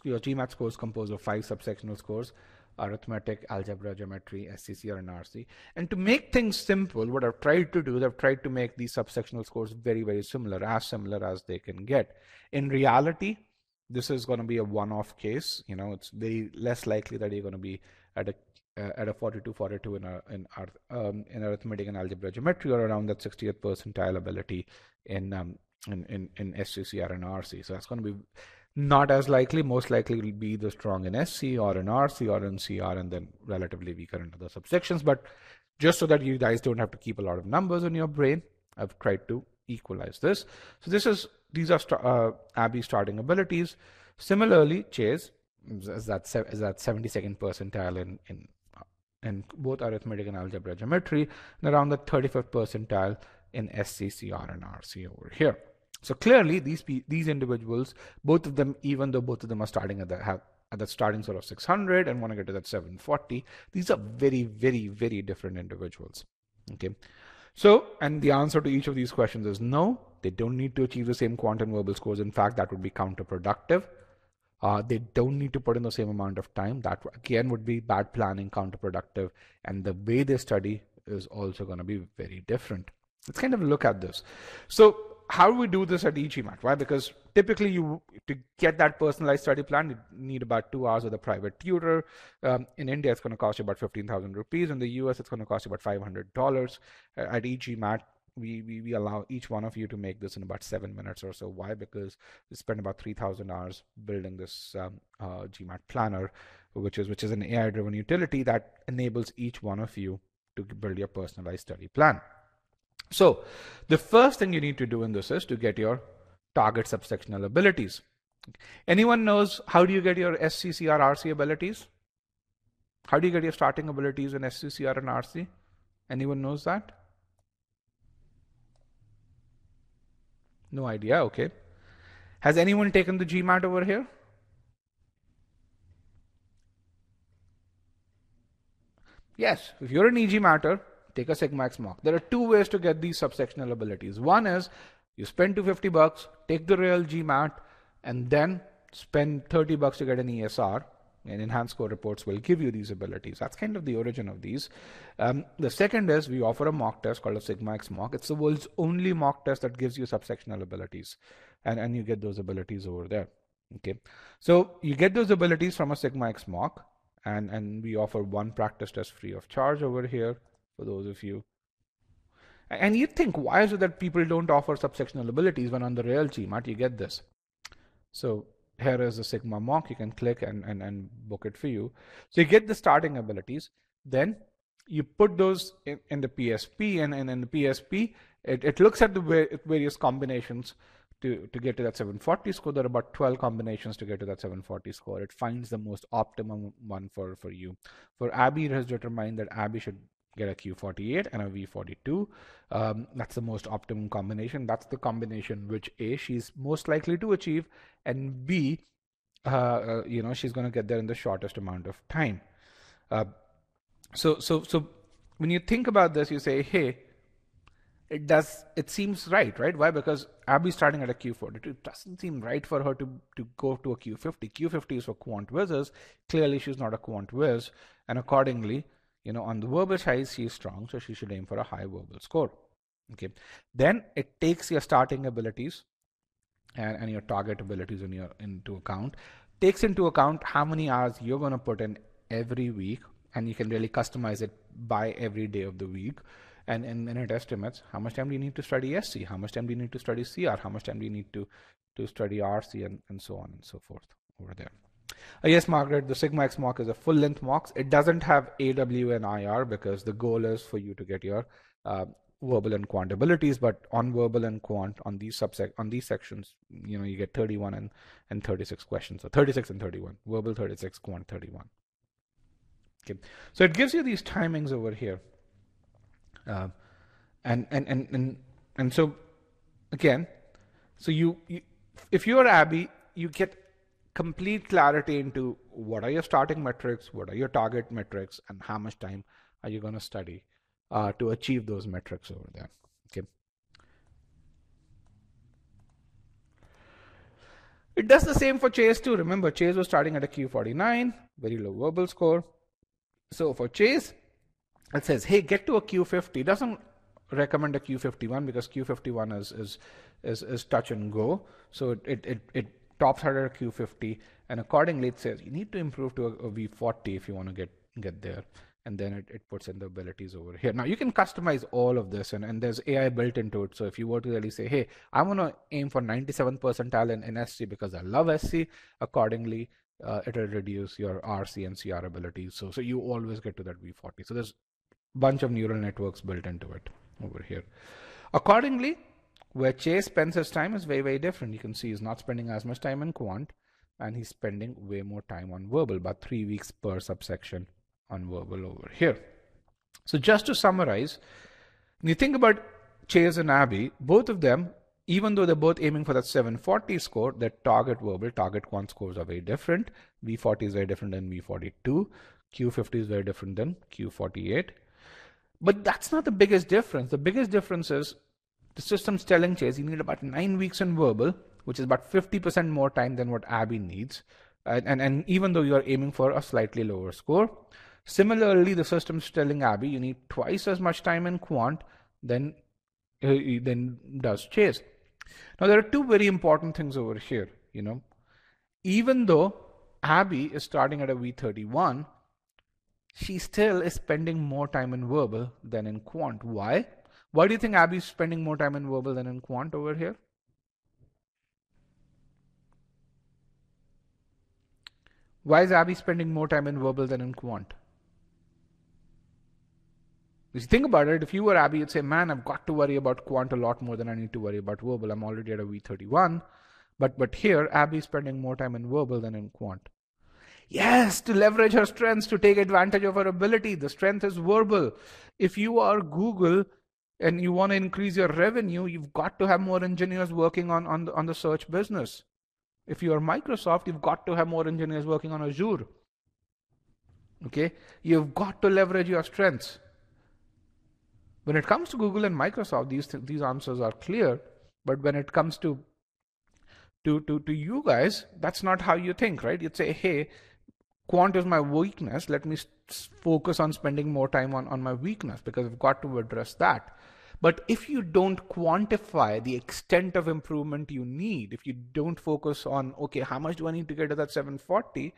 your GMAT scores composed of 5 subsectional scores: arithmetic, algebra, geometry, SCCR, and RC. And to make things simple, what I've tried to do is I've tried to make these subsectional scores very, very similar as they can get. In reality, this is going to be a one-off case. It's very less likely that you're going to be at a 42 in arithmetic and algebra, geometry, or around that 60th percentile ability in SCCR and RC. So that's going to be not as likely. Most likely will be the strong in SC or in RC or in CR, and then relatively weaker in other subsections. But just so that you guys don't have to keep a lot of numbers in your brain, I've tried to equalize this. So these are Abby's starting abilities. Similarly, Chase is that 72nd percentile in both arithmetic and algebra, geometry, and around the 35th percentile in SC, CR, and RC over here. So clearly, these individuals, both of them, even though both of them are starting at the starting sort of 600 and want to get to that 740, these are very, very, very different individuals. Okay. So, and the answer to each of these questions is no. They don't need to achieve the same quant and verbal scores. In fact, that would be counterproductive. They don't need to put in the same amount of time. That again would be bad planning, counterproductive, and the way they study is also going to be very different. Let's kind of look at this. So how do we do this at e-GMAT? Why? Because typically to get that personalized study plan, you need about 2 hours with a private tutor. In India, it's going to cost you about 15,000 rupees. In the US, it's going to cost you about $500. At e-GMAT, we allow each one of you to make this in about 7 minutes or so. Why? Because we spend about 3,000 hours building this GMAT planner, which is an AI-driven utility that enables each one of you to build your personalized study plan. So the first thing you need to do in this is to get your target subsectional abilities. Anyone knows how do you get your SC, CR, RC abilities? How do you get your starting abilities in SC, CR, and RC? Anyone knows that? No idea. Okay. Has anyone taken the GMAT over here? Yes. If you're an e-GMATer, take a Sigma X mock. There are 2 ways to get these subsectional abilities. One is you spend $250, take the real GMAT, and then spend $30 to get an ESR. And enhanced score reports will give you these abilities. That's kind of the origin of these. The second is we offer a mock test called a Sigma X mock. It's the world's only mock test that gives you subsectional abilities, and you get those abilities over there. Okay, so you get those abilities from a Sigma X mock, and we offer 1 practice test free of charge over here for those of you. And you think, why is it that people don't offer subsectional abilities when on the real GMAT you get this? So here is the Sigma mock. You can click and book it for you. So you get the starting abilities. Then you put those in the PSP, and in the PSP, it looks at the various combinations to get to that 740 score. There are about 12 combinations to get to that 740 score. It finds the most optimum one for you. For Abby, it has determined that Abby should get a Q48 and a V42. That's the most optimum combination. That's the combination which A, she's most likely to achieve, and B, she's going to get there in the shortest amount of time. So when you think about this, you say, hey, it seems right? Why? Because Abby's starting at a Q42. It doesn't seem right for her to go to a Q50. Q50 is for quant whizzes. Clearly, she's not a quant whiz, and accordingly, on the verbal side, she's strong, so she should aim for a high verbal score. Okay. Then it takes your starting abilities and your target abilities into account. Takes into account how many hours you're going to put in every week, and you can really customize it by every day of the week. And it estimates how much time do you need to study SC, how much time do you need to study CR, how much time do you need to study RC, and so on and so forth over there. Yes, Margaret, the Sigma X mock is a full length mock. It doesn't have AW and IR because the goal is for you to get your verbal and quant abilities, but on verbal and quant, on these sections, you get 31 and 36 questions. So 36 and 31, verbal 36, quant 31. Okay, so it gives you these timings over here. And so again, so you if you're Abby, you get complete clarity into what are your starting metrics, what are your target metrics, and how much time are you going to study to achieve those metrics over there. Okay. It does the same for Chase too. Remember, Chase was starting at a Q49, very low verbal score. So for Chase, it says, hey, get to a Q50. It doesn't recommend a Q51 because Q51 is touch and go. So it tops out at a Q50, and accordingly it says you need to improve to a V40 if you want to get there, and then it puts in the abilities over here. Now you can customize all of this, and there's AI built into it. So if you were to really say, hey, I want to aim for 97 percentile in SC because I love SC, accordingly it will reduce your RC and CR abilities. So you always get to that V40. So there's a bunch of neural networks built into it over here. Accordingly, where Chase spends his time is very, very different. You can see he's not spending as much time in quant, and he's spending way more time on verbal, about 3 weeks per subsection on verbal over here. So just to summarize, when you think about Chase and Abby, both of them, even though they're both aiming for that 740 score, their target verbal, target quant scores are very different. V40 is very different than V42. Q50 is very different than Q48. But that's not the biggest difference. The biggest difference is the system's telling Chase you need about 9 weeks in verbal, which is about 50% more time than what Abby needs. And even though you're aiming for a slightly lower score. Similarly, the system's telling Abby you need twice as much time in quant than does Chase. Now, there are two very important things over here. Even though Abby is starting at a V31, she still is spending more time in verbal than in quant. Why? Why do you think Abby is spending more time in verbal than in quant over here? Why is Abby spending more time in verbal than in quant? If you think about it, if you were Abby, you'd say, man, I've got to worry about quant a lot more than I need to worry about verbal. I'm already at a V31. But here, Abby is spending more time in verbal than in quant. Yes, to leverage her strengths, to take advantage of her ability. The strength is verbal. If you are Google and you want to increase your revenue, you've got to have more engineers working on the search business. If you are Microsoft, you've got to have more engineers working on Azure. Okay, you've got to leverage your strengths. When it comes to Google and Microsoft, these answers are clear. But when it comes to you guys, that's not how you think, right? You'd say, hey, quant is my weakness. Let me focus on spending more time on my weakness because I've got to address that. But if you don't quantify the extent of improvement you need, if you don't focus on, okay, how much do I need to get to that 740,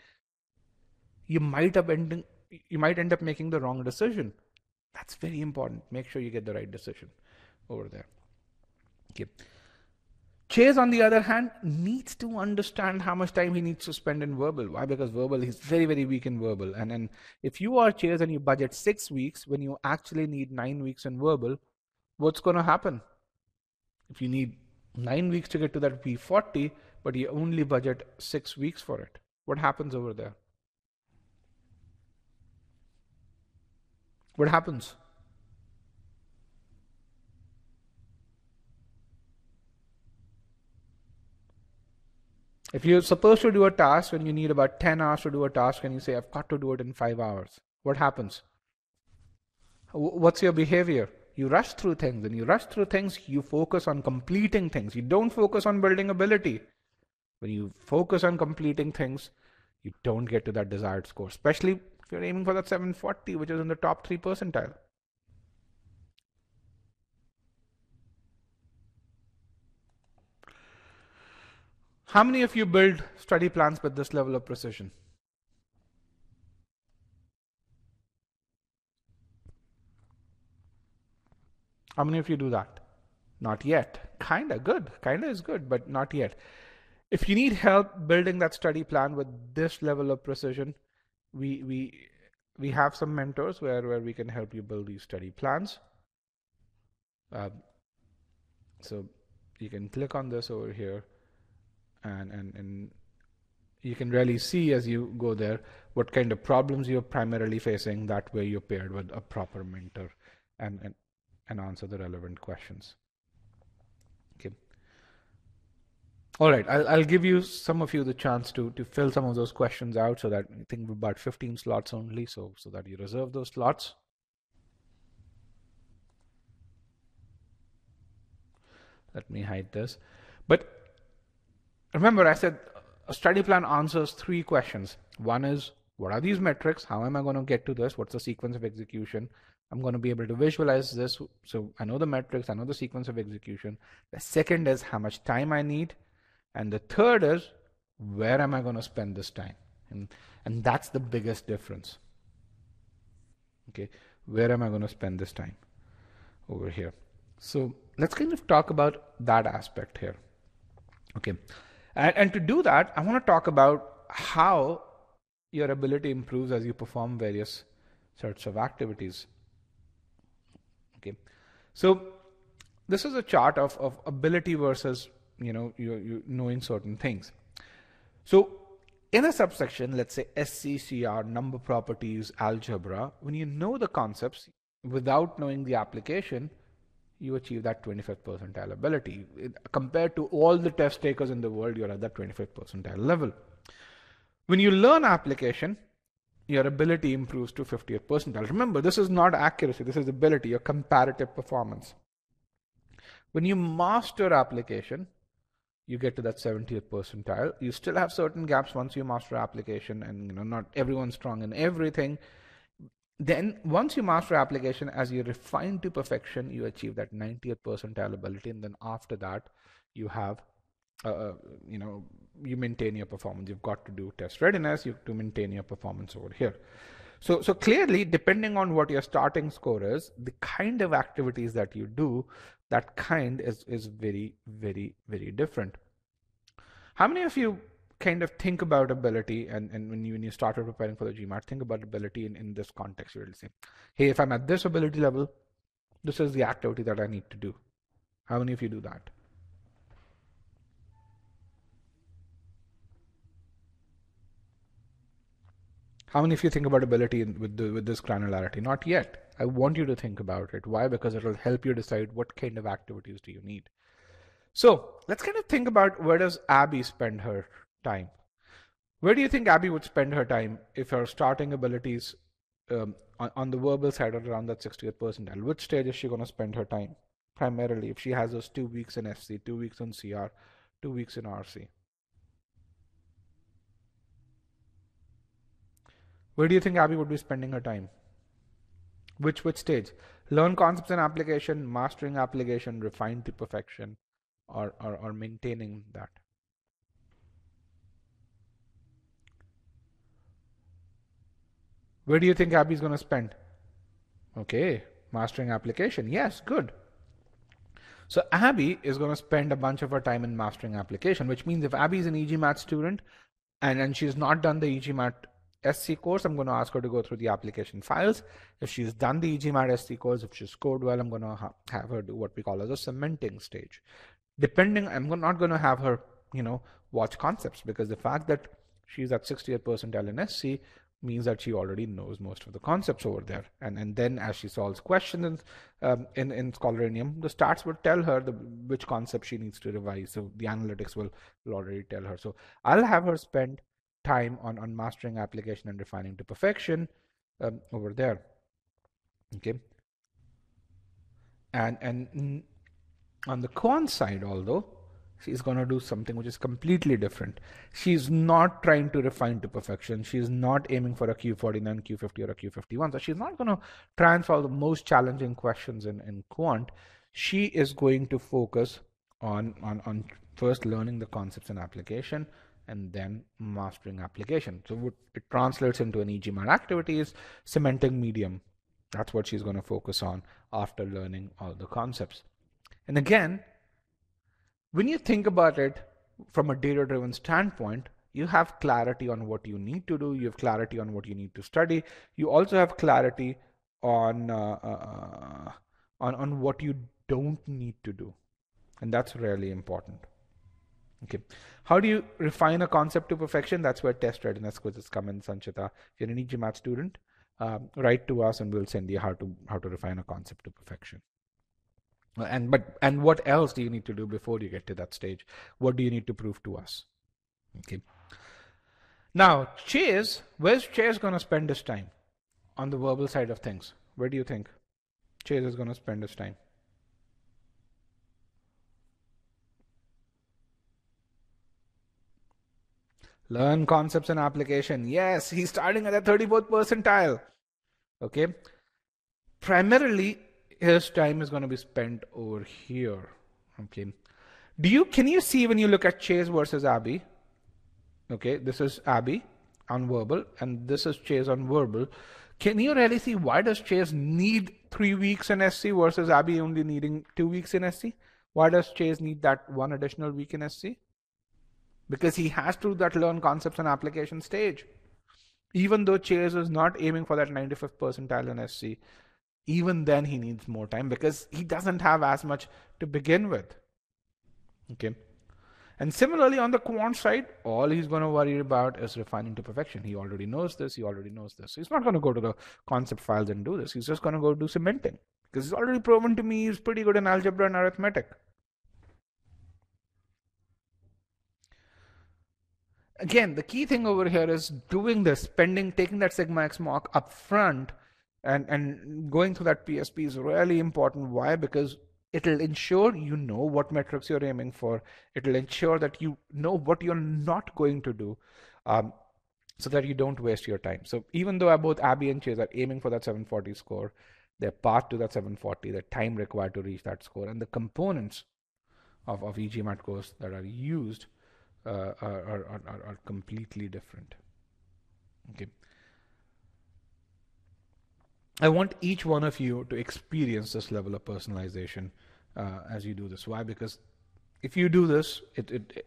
you might end up making the wrong decision. That's very important. Make sure you get the right decision over there. Okay. Chase, on the other hand, needs to understand how much time he needs to spend in verbal. Why? Because verbal, he's very, very weak in verbal. And if you are Chase and you budget 6 weeks when you actually need 9 weeks in verbal, what's going to happen? If you need 9 weeks to get to that V40, but you only budget 6 weeks for it, what happens over there? What happens? If you're supposed to do a task when you need about 10 hours to do a task and you say, I've got to do it in 5 hours, what happens? What's your behavior? You rush through things. And you rush through things, you focus on completing things. You don't focus on building ability. When you focus on completing things, you don't get to that desired score, especially if you're aiming for that 740, which is in the top 3 percentile. How many of you build study plans with this level of precision? How many of you do that? Not yet. Kinda good. Kinda is good, but not yet. If you need help building that study plan with this level of precision, we have some mentors where we can help you build these study plans. So you can click on this over here, and you can really see as you go there what kind of problems you're primarily facing. That way you're paired with a proper mentor and answer the relevant questions. Okay. All right, I'll give you some of you the chance to fill some of those questions out, so that I think about 15 slots only, so that you reserve those slots. Let me hide this. But remember, I said a study plan answers 3 questions. One is, what are these metrics? How am I going to get to this? What's the sequence of execution? I'm going to be able to visualize this. So I know the metrics, I know the sequence of execution. The second is how much time I need. And the third is, where am I going to spend this time? And that's the biggest difference. Okay, where am I going to spend this time? Over here. So let's kind of talk about that aspect here. Okay, and to do that, I want to talk about how your ability improves as you perform various sorts of activities. Okay, so this is a chart of ability versus you knowing certain things. So in a subsection, let's say SCCR, number properties, algebra, when you know the concepts without knowing the application, you achieve that 25th percentile ability. Compared to all the test takers in the world, you're at that 25th percentile level. When you learn application, your ability improves to 50th percentile. Remember, this is not accuracy, this is ability, your comparative performance. When you master application, you get to that 70th percentile. You still have certain gaps once you master application, and not everyone's strong in everything. Then once you master application, as you refine to perfection, you achieve that 90th percentile ability, and then after that you have, you know, you maintain your performance. You've got to do test readiness. You have to maintain your performance over here. So clearly, depending on what your starting score is, the kind of activities that you do, that kind is very, very, very different. How many of you kind of think about ability, and when you started preparing for the GMAT, think about ability in this context? You really say, hey, if I'm at this ability level, this is the activity that I need to do. How many of you do that? How many of you think about ability with this granularity? Not yet. I want you to think about it. Why? Because it will help you decide what kind of activities do you need. So let's kind of think about, where does Abby spend her time? Where do you think Abby would spend her time if her starting abilities on the verbal side are around that 60th percentile? Which stage is she going to spend her time primarily if she has those 2 weeks in SC, 2 weeks on CR, 2 weeks in RC? Where do you think Abby would be spending her time? Which stage? Learn concepts and application, mastering application, refine to perfection, or maintaining that? Where do you think Abby's going to spend? Okay, mastering application. Yes, good. So Abby is going to spend a bunch of her time in mastering application, which means if Abby is an e-GMAT student and she's not done the e-GMAT SC course, I'm going to ask her to go through the application files. If she's done the e-GMAT SC course, if she's scored well, I'm going to have her do what we call as a cementing stage. Depending, I'm not going to have her, watch concepts, because the fact that she's at 60th percentile in SC means that she already knows most of the concepts over there. And then as she solves questions in Scholarinium, the stats would tell her which concept she needs to revise. So the analytics will already tell her. So I'll have her spend time on mastering application and refining to perfection over there. Okay. And on the Quant side, although, she's going to do something which is completely different. She's not trying to refine to perfection. She's not aiming for a Q49, Q50, or a Q51. So she's not going to try and solve the most challenging questions in Quant. She is going to focus on first learning the concepts and application, and then mastering application. So it translates into an e-GMAT activities, cementing medium. That's what she's going to focus on after learning all the concepts. And again, when you think about it from a data-driven standpoint, you have clarity on what you need to do. You have clarity on what you need to study. You also have clarity on what you don't need to do, and that's really important. Okay, how do you refine a concept to perfection? That's where test readiness quizzes come in, Sanchita. If you're an e-GMAT student, write to us and we'll send you how to refine a concept to perfection. And what else do you need to do before you get to that stage? What do you need to prove to us? Okay. Now, Chase, where's Chase going to spend his time on the verbal side of things? Where do you think Chase is going to spend his time? Learn concepts and application. Yes, he's starting at the 34th percentile. Okay. Primarily, his time is going to be spent over here. Okay. Can you see when you look at Chase versus Abby? Okay, this is Abby on verbal and this is Chase on verbal. Can you really see why does Chase need 3 weeks in SC versus Abby only needing 2 weeks in SC? Why does Chase need that 1 additional week in SC? Because he has to do that learn concepts and application stage. Even though Chase is not aiming for that 95th percentile in SC, even then he needs more time because he doesn't have as much to begin with. Okay. And similarly on the Quant side, all he's going to worry about is refining to perfection. He already knows this. So he's not going to go to the concept files and do this. He's just going to go do cementing because he's already proven to me he's pretty good in algebra and arithmetic. Again, the key thing over here is doing this, taking that sigma x mark up front and going through that PSP is really important. Why? Because it'll ensure you know what metrics you're aiming for. It'll ensure that you know what you're not going to do so that you don't waste your time. So even though both Abby and Chase are aiming for that 740 score, their path to that 740, the time required to reach that score, and the components of e-GMAT course that are used are completely different. Okay. I want each one of you to experience this level of personalization as you do this. Why? Because if you do this, it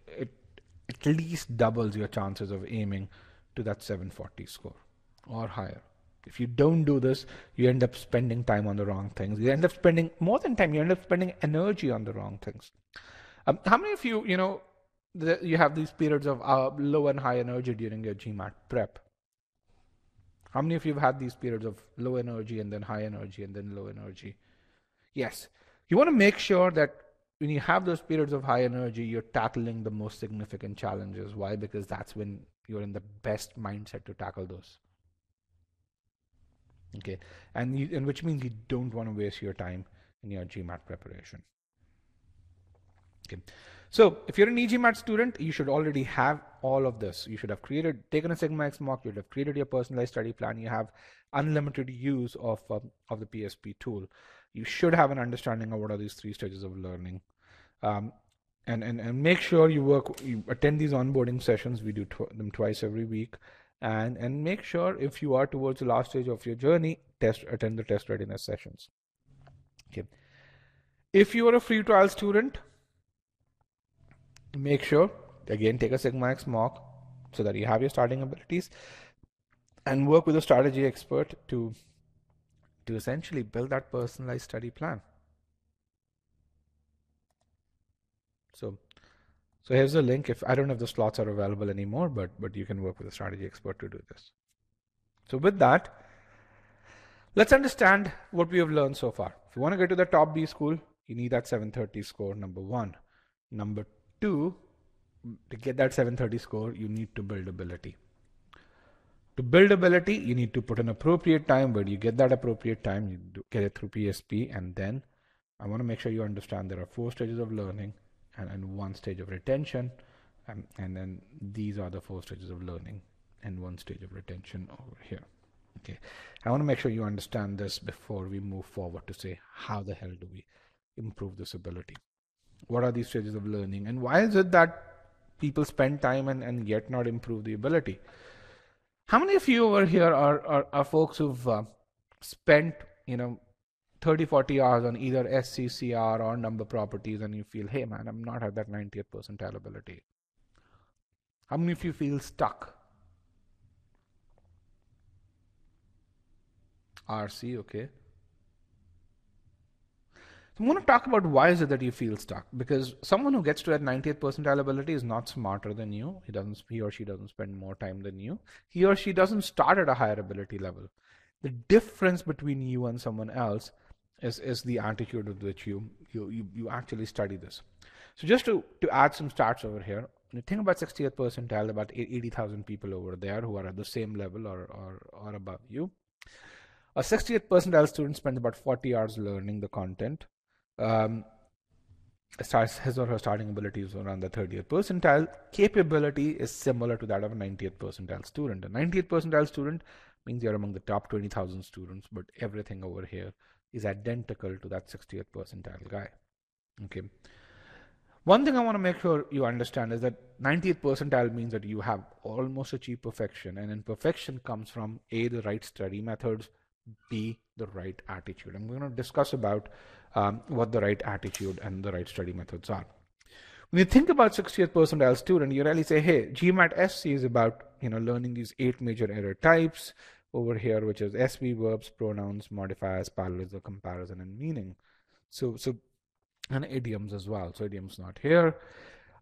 at least doubles your chances of aiming to that 740 score or higher. If you don't do this, you end up spending time on the wrong things. You end up spending more than time. You end up spending energy on the wrong things. How many of you, you have these periods of low and high energy during your GMAT prep? How many of you have had these periods of low energy and then high energy and then low energy? Yes. You want to make sure that when you have those periods of high energy, you're tackling the most significant challenges. Why? Because that's when you're in the best mindset to tackle those. Okay. And which means you don't want to waste your time in your GMAT preparation. Okay. So if you're an e-GMAT student, you should already have all of this. You should have taken a Sigma X mock, you should have created your personalized study plan, you have unlimited use of the PSP tool. You should have an understanding of what are these 3 stages of learning. And make sure you attend these onboarding sessions. We do them twice every week. And make sure if you are towards the last stage of your journey, attend the test readiness sessions. Okay. If you are a free trial student, make sure, again, take a Sigma X mock so that you have your starting abilities and work with a strategy expert to essentially build that personalized study plan. So here's the link. If I don't know if the slots are available anymore, but you can work with a strategy expert to do this. So with that, let's understand what we have learned so far. If you want to get to the top B school, you need that 730 score, number 1. Number 2, to get that 730 score, you need to build ability. To build ability, you need to put an appropriate time. Where do you get that appropriate time? You get it through PSP, and then I want to make sure you understand there are 4 stages of learning and 1 stage of retention, and then these are the 4 stages of learning and 1 stage of retention over here. Okay, I want to make sure you understand this before we move forward to say how the hell do we improve this ability. What are these stages of learning, and why is it that people spend time and yet not improve the ability? How many of you over here are folks who've spent 30-40 hours on either SCCR or number properties, and you feel, hey man, I'm not at that 90th percentile ability? How many of you feel stuck? RC, okay. So I'm going to talk about why is it that you feel stuck. Because someone who gets to that 90th percentile ability is not smarter than you. He or she doesn't spend more time than you. He or she doesn't start at a higher ability level. The difference between you and someone else is the attitude with which you actually study this. So just to add some stats over here, when you think about 60th percentile, about 80,000 people over there who are at the same level or above you. A 60th percentile student spends about 40 hours learning the content. His or her starting ability is around the 30th percentile. Capability is similar to that of a 90th percentile student. A 90th percentile student means you're among the top 20,000 students, but everything over here is identical to that 60th percentile guy. Okay. One thing I want to make sure you understand is that 90th percentile means that you have almost achieved perfection, and perfection comes from A, the right study methods, B, the right attitude. I'm going to discuss about what the right attitude and the right study methods are. When you think about 60th percentile student, you really say, hey, GMAT SC is about learning these 8 major error types over here, which is SV, verbs, pronouns, modifiers, parallelism, comparison, and meaning. And idioms as well. So idioms not here.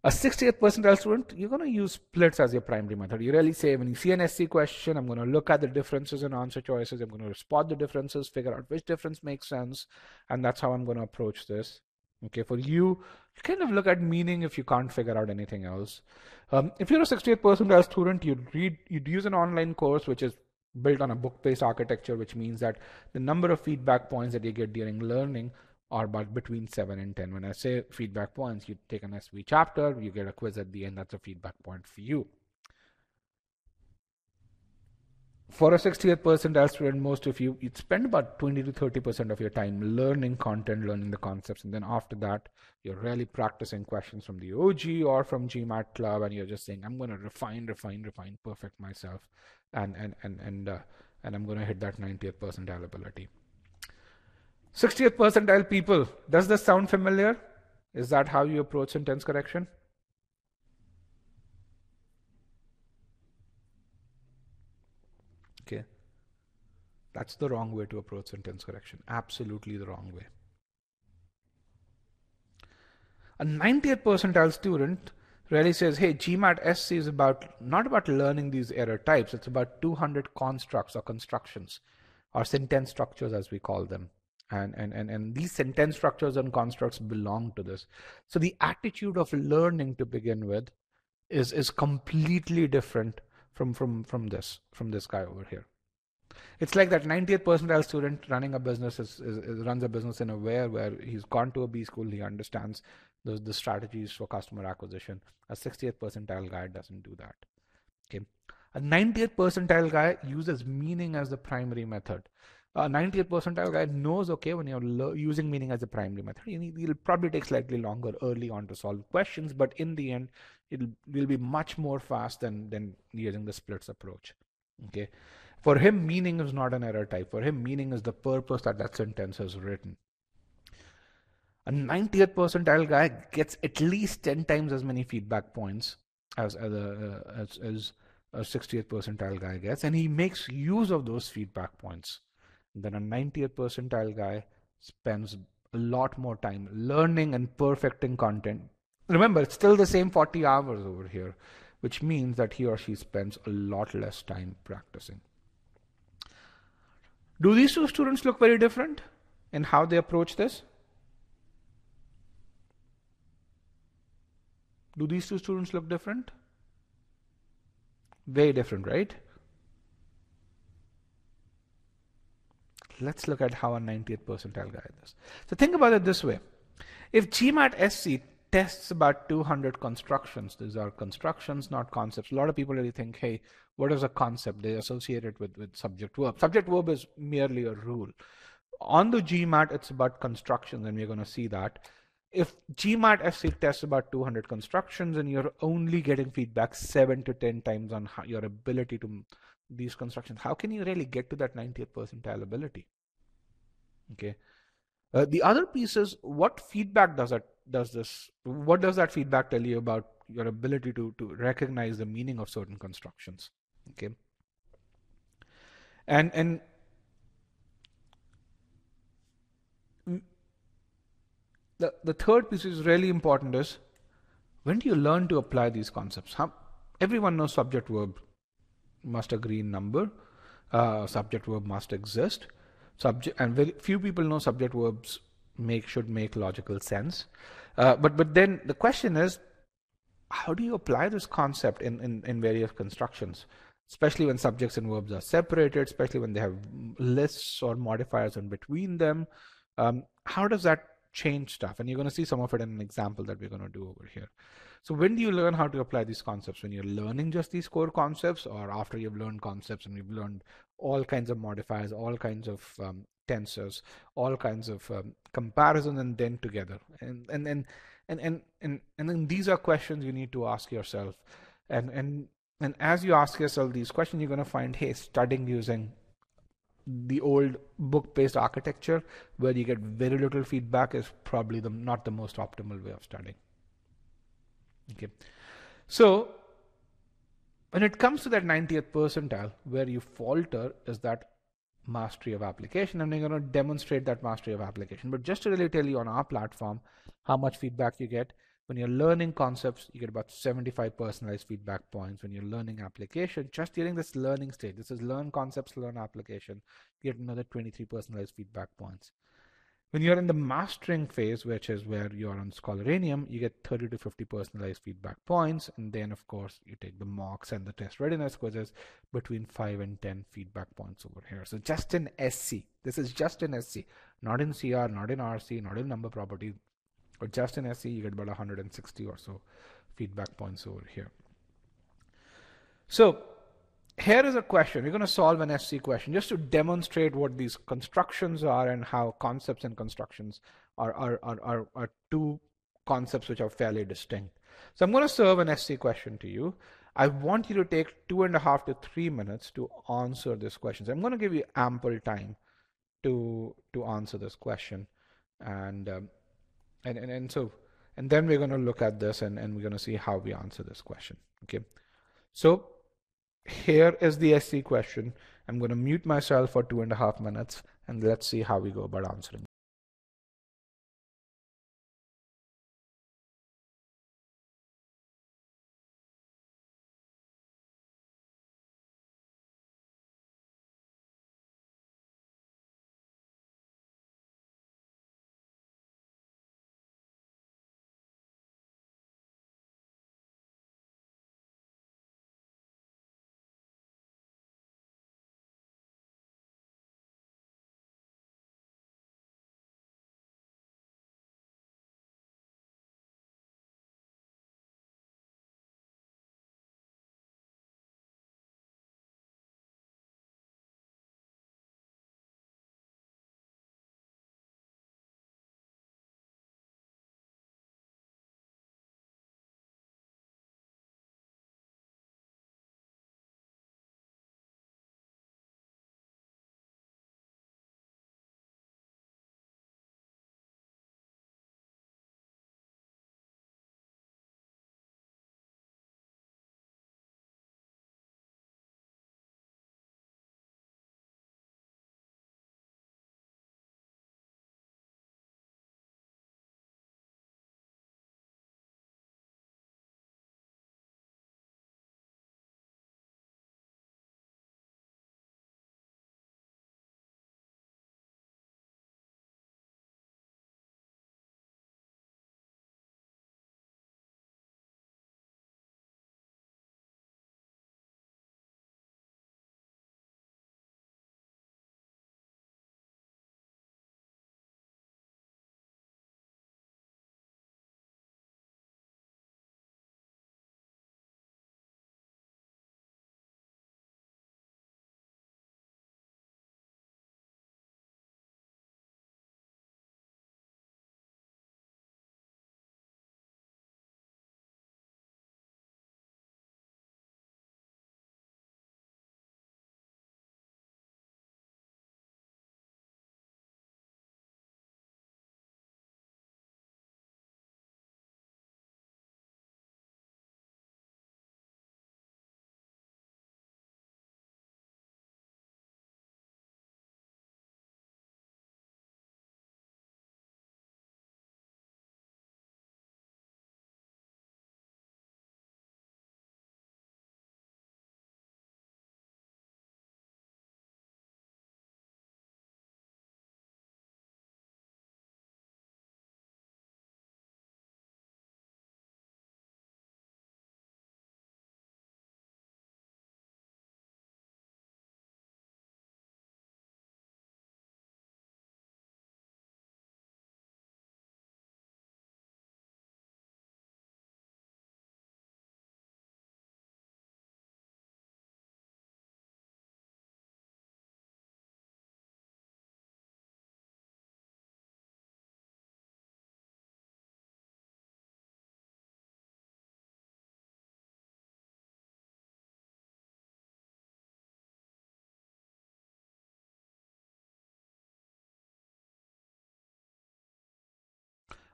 A 60th percentile student, you're going to use splits as your primary method. You really say, when you see an SC question, I'm going to look at the differences in answer choices. I'm going to spot the differences, figure out which difference makes sense. And that's how I'm going to approach this. Okay, for you kind of look at meaning if you can't figure out anything else. If you're a 60th percentile student, you'd use an online course which is built on a book-based architecture, which means that the number of feedback points that you get during learning are about between 7 and 10. When I say feedback points, you take an SV chapter, you get a quiz at the end, that's a feedback point for you. For a 60th percentile student, most of you'd spend about 20 to 30% of your time learning content, learning the concepts, and then after that, you're really practicing questions from the OG or from GMAT Club, and you're just saying, I'm going to refine, perfect myself, and I'm going to hit that 90th percentile ability. 60th percentile people, does this sound familiar? Is that how you approach sentence correction? Okay. That's the wrong way to approach sentence correction. Absolutely the wrong way. A 90th percentile student really says, hey, GMAT SC is not about learning these error types. It's about 200 constructs or constructions or sentence structures as we call them. And these sentence structures and constructs belong to this. So the attitude of learning to begin with is completely different from this guy over here. It's like that 90th percentile student running a business runs a business in a way where he's gone to a B school, he understands the strategies for customer acquisition. A 60th percentile guy doesn't do that. Okay, a 90th percentile guy uses meaning as the primary method. A 90th percentile guy knows, okay, when you're using meaning as a primary method, it'll probably take slightly longer early on to solve questions, but in the end, will be much more fast than using the splits approach. Okay. For him, meaning is not an error type. For him, meaning is the purpose that sentence is written. A 90th percentile guy gets at least 10 times as many feedback points as a 60th percentile guy gets, and he makes use of those feedback points. Then a 90th percentile guy spends a lot more time learning and perfecting content. Remember, it's still the same 40 hours over here, which means that he or she spends a lot less time practicing. Do these two students look very different in how they approach this? Do these two students look different? Very different, right? Let's look at how a 90th percentile guy does. So think about it this way. If GMAT SC tests about 200 constructions, these are constructions, not concepts. A lot of people really think, hey, what is a concept? They associate it with subject verb. Subject verb is merely a rule. On the GMAT, it's about constructions, and we're going to see that. If GMAT SC tests about 200 constructions and you're only getting feedback 7 to 10 times on your ability to these constructions, how can you really get to that 90th percentile ability? Okay. The other piece is, what feedback does this? What does that feedback tell you about your ability to recognize the meaning of certain constructions? Okay. And the third piece is really important is, when do you learn to apply these concepts? Everyone knows subject verb must agree in number. Subject verb must exist. And very few people know subject verbs should make logical sense. But then the question is, how do you apply this concept in various constructions? Especially when subjects and verbs are separated, especially when they have lists or modifiers in between them. How does that change stuff? And you're going to see some of it in an example that we're going to do over here. So when do you learn how to apply these concepts? When you're learning just these core concepts, or after you've learned concepts and you've learned all kinds of modifiers, all kinds of tensors, all kinds of comparison, and then together. And then these are questions you need to ask yourself. And as you ask yourself these questions, you're going to find, hey, studying using the old book-based architecture where you get very little feedback is probably not the most optimal way of studying. Okay, so when it comes to that 90th percentile, where you falter is that mastery of application, and we're going to demonstrate that mastery of application. But just to really tell you on our platform how much feedback you get, when you're learning concepts, you get about 75 personalized feedback points. When you're learning application, just during this learning stage, this is learn concepts, learn application, you get another 23 personalized feedback points. When you're in the mastering phase, which is where you're on Scholaranium, you get 30 to 50 personalized feedback points. And then, of course, you take the mocks and the test readiness quizzes, between 5 and 10 feedback points over here. So just in SC, this is just in SC, not in CR, not in RC, not in number property, but just in SC, you get about 160 or so feedback points over here. So here is a question. We're going to solve an SC question just to demonstrate what these constructions are and how concepts and constructions are two concepts which are fairly distinct. So I'm going to serve an SC question to you. I want you to take 2.5 to 3 minutes to answer this question. So I'm going to give you ample time to answer this question, and and then we're going to look at this, and we're going to see how we answer this question. Okay, so here is the SC question. I'm going to mute myself for 2.5 minutes, and let's see how we go about answering.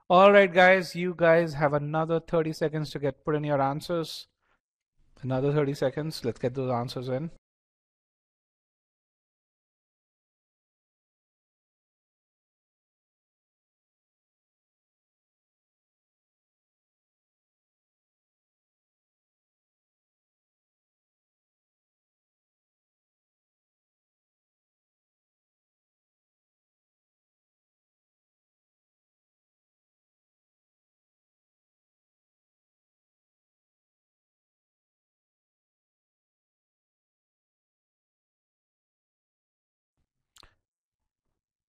All right, guys, you guys have another 30 seconds to get put in your answers. Another 30 seconds. Let's get those answers in.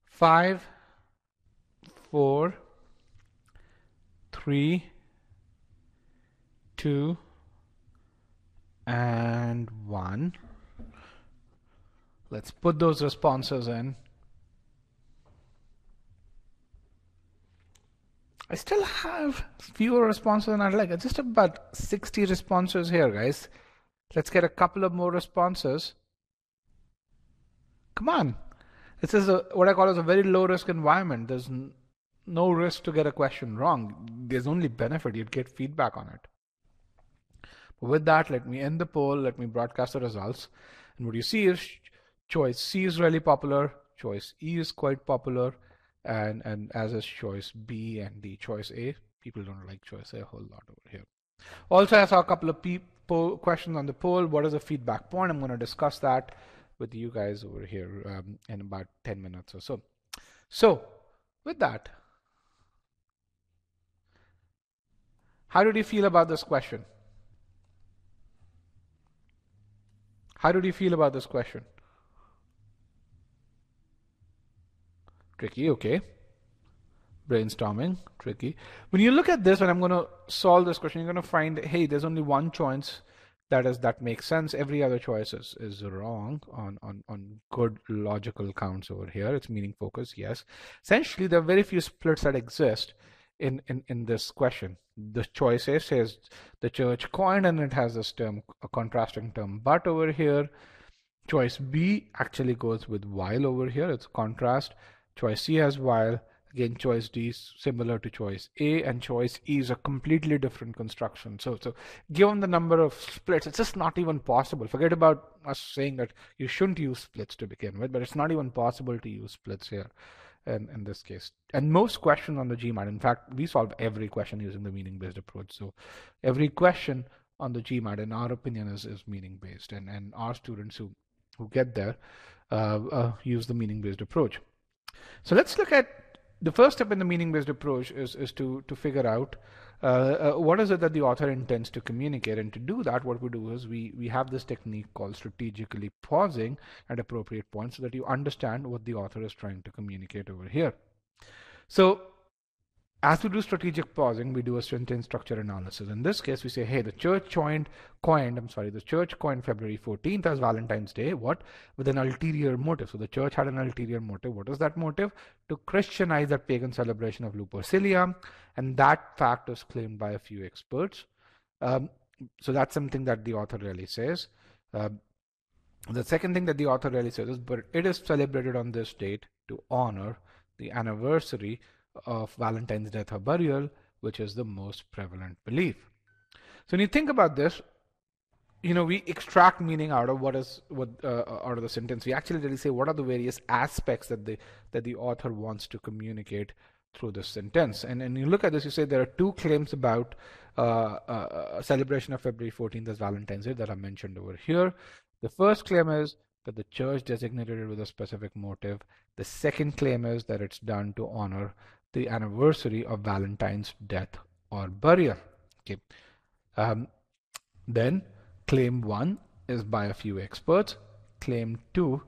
Five, four, three, two, and one. Let's put those responses in. I still have fewer responses than I'd like. It's just about 60 responses here, guys. Let's get a couple of more responses. Come on. This is what I call as a very low risk environment. There's no risk to get a question wrong. There's only benefit. You'd get feedback on it. But with that, let me end the poll. Let me broadcast the results. And what you see is choice C is really popular. Choice E is quite popular. And as is choice B and D. Choice A, people don't like choice A a whole lot over here. Also, I saw a couple of questions on the poll. What is the feedback point? I'm going to discuss that with you guys over here in about 10 minutes or so. So with that, how did you feel about this question? How did you feel about this question? Tricky, okay. Brainstorming, tricky. When you look at this, when I'm going to solve this question, you're going to find, hey, there's only one choice that makes sense. Every other choice is wrong on good logical counts over here. It's meaning focus, yes. Essentially, there are very few splits that exist in this question. The choice A says the church coined, and it has this term, a contrasting term, but over here. Choice B actually goes with while over here. It's contrast. Choice C has while. Again, choice D is similar to choice A, and choice E is a completely different construction. So given the number of splits, it's just not even possible. Forget about us saying that you shouldn't use splits to begin with, but it's not even possible to use splits here in this case. And most questions on the GMAT, in fact, we solve every question using the meaning-based approach. So every question on the GMAT, in our opinion, is meaning-based, and our students who get there use the meaning-based approach. So let's look at the first step in the meaning-based approach is to figure out what is it that the author intends to communicate. And to do that, what we do is we have this technique called strategically pausing at appropriate points so that you understand what the author is trying to communicate over here. So as we do strategic pausing, we do a sentence structure analysis. In this case, we say, hey, the church coined February 14th as Valentine's Day. What? With an ulterior motive. So the church had an ulterior motive. What is that motive? To Christianize that pagan celebration of Lupercilia. And that fact is claimed by a few experts. So that's something that the author really says. The second thing that the author really says is, but it is celebrated on this date to honor the anniversary of Valentine's death or burial, which is the most prevalent belief. So when you think about this, we extract meaning out of out of the sentence. We actually really say what are the various aspects that the author wants to communicate through this sentence. And you look at this, you say there are two claims about a celebration of February 14th as Valentine's Day that are mentioned over here. The first claim is that the church designated it with a specific motive. The second claim is that it's done to honor the anniversary of Valentine's death or burial. Okay. Then claim 1 is by a few experts. Claim 2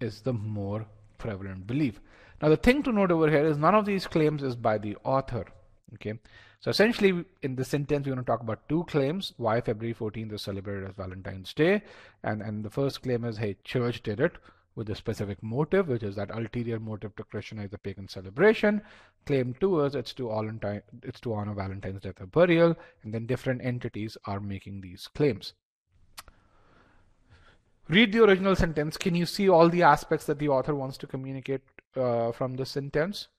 is the more prevalent belief. Now the thing to note over here is none of these claims is by the author. Okay. So essentially in this sentence, we're going to talk about two claims, why February 14th is celebrated as Valentine's Day. And the first claim is, hey, church did it with a specific motive, which is that ulterior motive to Christianize the pagan celebration. Claim 2 is it's to honor Valentine's death or burial, and then different entities are making these claims. Read the original sentence. Can you see all the aspects that the author wants to communicate from this sentence?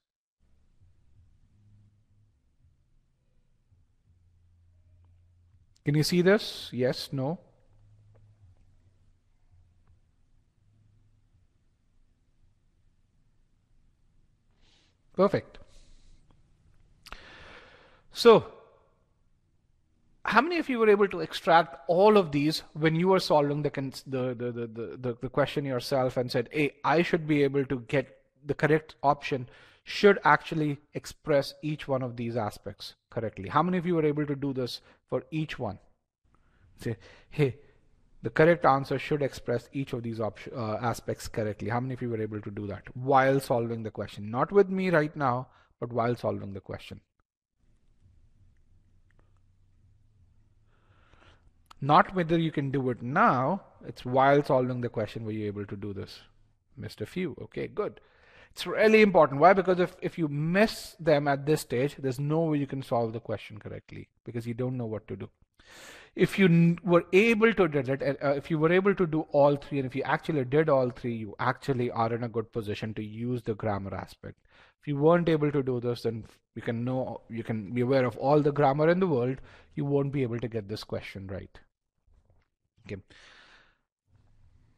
Can you see this? Yes, no? Perfect. So, how many of you were able to extract all of these when you were solving the question yourself and said, hey, I should be able to get the correct option should actually express each one of these aspects correctly? How many of you were able to do this for each one? Say, hey, the correct answer should express each of these aspects correctly. How many of you were able to do that while solving the question? Not with me right now, but while solving the question. Not whether you can do it now, It's while solving the question were you able to do this. Missed a few. Okay, good. It's really important. Why? Because if you miss them at this stage, there's no way you can solve the question correctly because you don't know what to do. If you were able to do it, if you were able to do all three, and if you actually did all three, you actually are in a good position to use the grammar aspect. If you weren't able to do this, then you can be aware of all the grammar in the world. You won't be able to get this question right. Okay.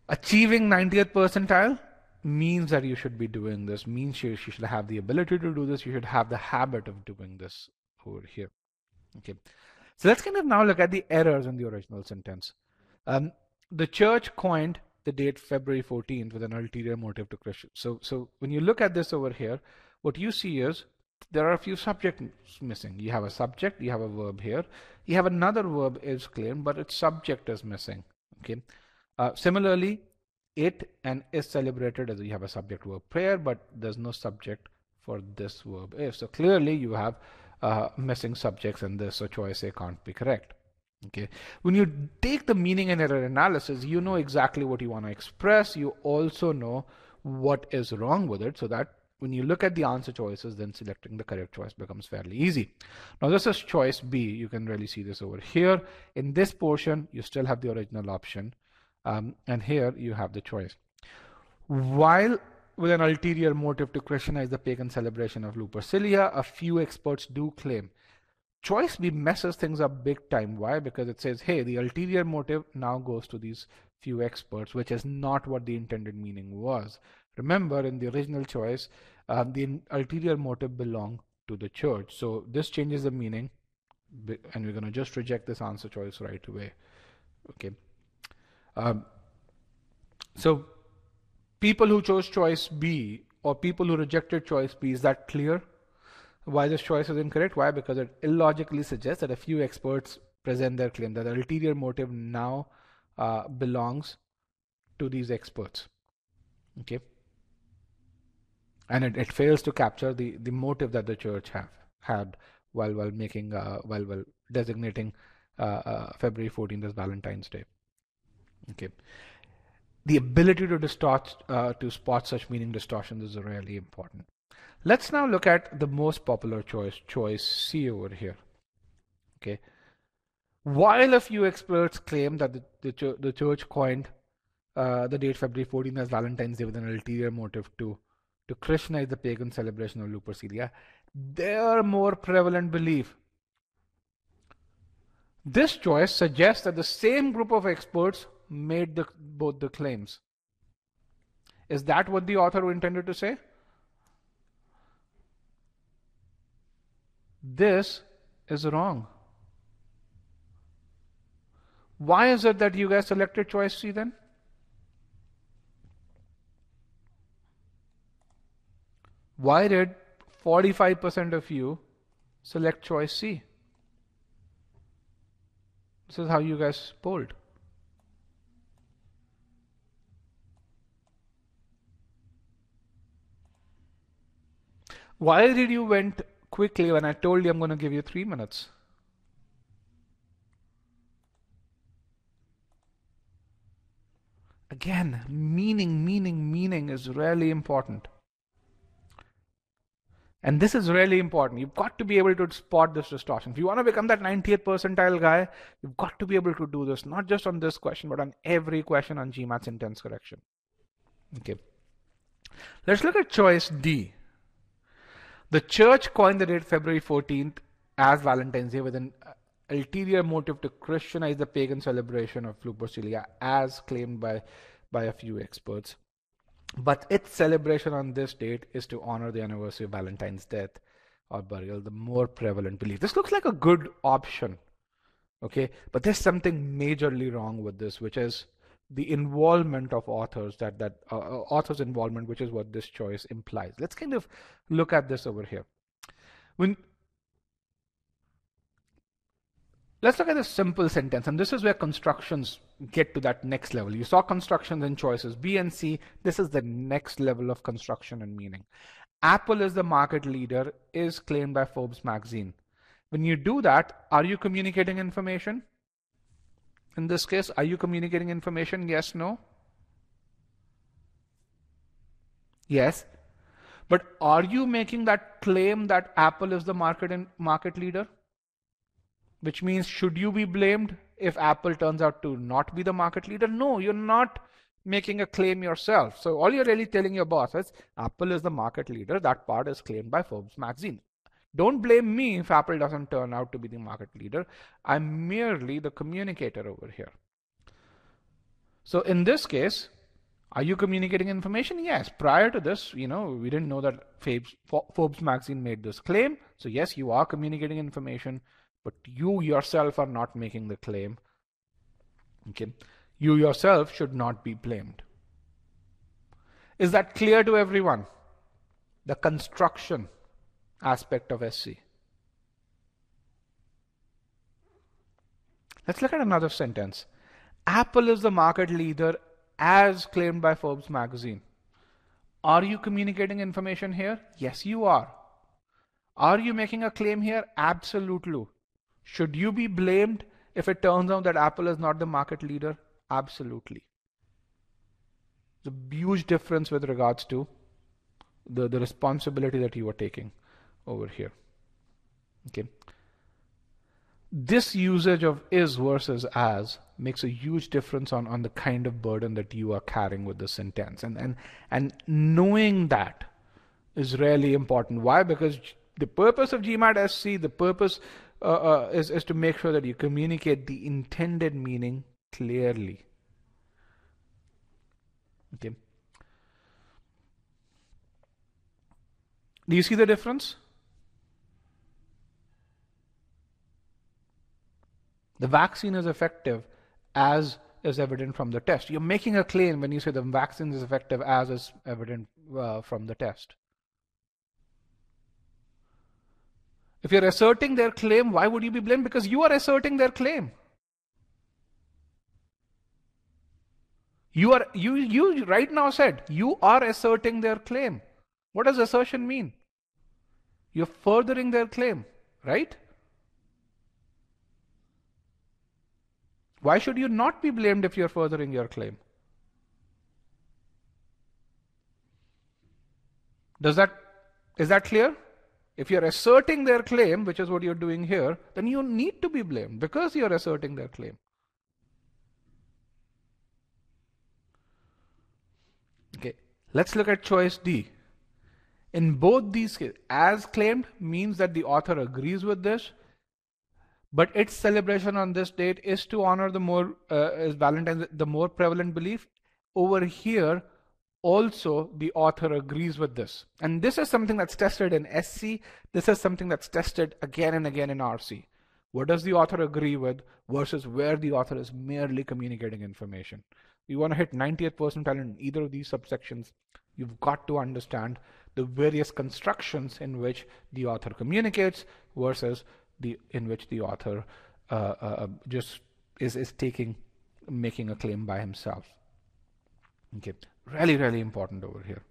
Achieving 90th percentile means that you should be doing this, means you should have the ability to do this, you should have the habit of doing this over here. Okay, so let's kind of now look at the errors in the original sentence. The church coined the date February 14th with an ulterior motive to Christians. So when you look at this over here, what you see is there are a few subjects missing. You have a subject, you have a verb here, you have another verb is claimed, but its subject is missing. Okay. Similarly, it and is celebrated as you have a subject verb prayer, but there's no subject for this verb if. So clearly you have missing subjects in this, so choice A can't be correct. Okay. When you take the meaning and error analysis, you know exactly what you want to express. You also know what is wrong with it, so that when you look at the answer choices, then selecting the correct choice becomes fairly easy. Now this is choice B. You can really see this over here. In this portion, you still have the original option. And here you have the choice. While with an ulterior motive to Christianize the pagan celebration of Lupercalia, a few experts do claim. Choice B messes things up big time. Why? Because it says, hey, the ulterior motive now goes to these few experts, which is not what the intended meaning was. Remember, in the original choice, the ulterior motive belonged to the church. So this changes the meaning, and we're going to just reject this answer choice right away. Okay. So people who chose choice B or people who rejected choice B, is that clear? Why this choice is incorrect? Why? Because it illogically suggests that a few experts present their claim that the ulterior motive now belongs to these experts. Okay. And it fails to capture the motive that the church had while making while designating February 14th as Valentine's Day. Okay. The ability to spot such meaning distortions is really important. Let's now look at the most popular choice C over here. Okay. While a few experts claim that the church coined the date February 14th as Valentine's Day with an ulterior motive to Christianize the pagan celebration of Lupercalia, their more prevalent belief. This choice suggests that the same group of experts made both the claims. Is that what the author intended to say? This is wrong. Why is it that you guys selected choice C then? Why did 45% of you select choice C? This is how you guys polled. Why did you went quickly when I told you I'm going to give you 3 minutes? Again, meaning is really important. And this is really important. You've got to be able to spot this distortion. If you want to become that 90th percentile guy, you've got to be able to do this, not just on this question, but on every question on GMAT sentence correction. Okay. Let's look at choice D. The church coined the date February 14th as Valentine's Day with an ulterior motive to Christianize the pagan celebration of Lupercalia as claimed by a few experts. But its celebration on this date is to honor the anniversary of Valentine's death or burial, the more prevalent belief. This looks like a good option, okay? But there's something majorly wrong with this, which is the involvement of authors, authors' involvement, which is what this choice implies. Let's kind of look at this over here. Let's look at a simple sentence, and this is where constructions get to that next level. You saw constructions and choices B and C. This is the next level of construction and meaning. Apple is the market leader is claimed by Forbes magazine. When you do that, are you communicating information? In this case, are you communicating information? Yes, no? Yes. But are you making that claim that Apple is the market leader? Which means, should you be blamed if Apple turns out to not be the market leader? No, you're not making a claim yourself. So all you're really telling your boss is, Apple is the market leader. That part is claimed by Forbes magazine. Don't blame me if Apple doesn't turn out to be the market leader. I'm merely the communicator over here. So in this case, are you communicating information? Yes. Prior to this, we didn't know that Forbes magazine made this claim. So yes, you are communicating information, but you yourself are not making the claim. Okay. You yourself should not be blamed. Is that clear to everyone? The construction aspect of SC. Let's look at another sentence. Apple is the market leader as claimed by Forbes magazine. Are you communicating information here? Yes, you are. Are you making a claim here? Absolutely. Should you be blamed if it turns out that Apple is not the market leader? Absolutely. The huge difference with regards to the responsibility that you are taking over here. Okay. This usage of is versus as makes a huge difference on the kind of burden that you are carrying with the sentence. And knowing that is really important. Why? Because the purpose of GMAT SC, the purpose is to make sure that you communicate the intended meaning clearly. Okay. Do you see the difference? The vaccine is effective as is evident from the test. You're making a claim when you say the vaccine is effective as is evident from the test. If you're asserting their claim, why would you be blamed? Because you are asserting their claim. You right now said you are asserting their claim. What does assertion mean? You're furthering their claim, right? Why should you not be blamed if you're furthering your claim? Is that clear? If you're asserting their claim, which is what you're doing here, then you need to be blamed because you're asserting their claim. Okay, let's look at choice D. In both these cases, as claimed means that the author agrees with this, but its celebration on this date is to honor the more the more prevalent belief. Over here, also the author agrees with this, and this is something that's tested in SC. This is something that's tested again and again in RC. What does the author agree with versus where the author is merely communicating information? You want to hit 90th percentile in either of these subsections, you've got to understand the various constructions in which the author communicates versus in which the author just is making a claim by himself. Okay, really important over here.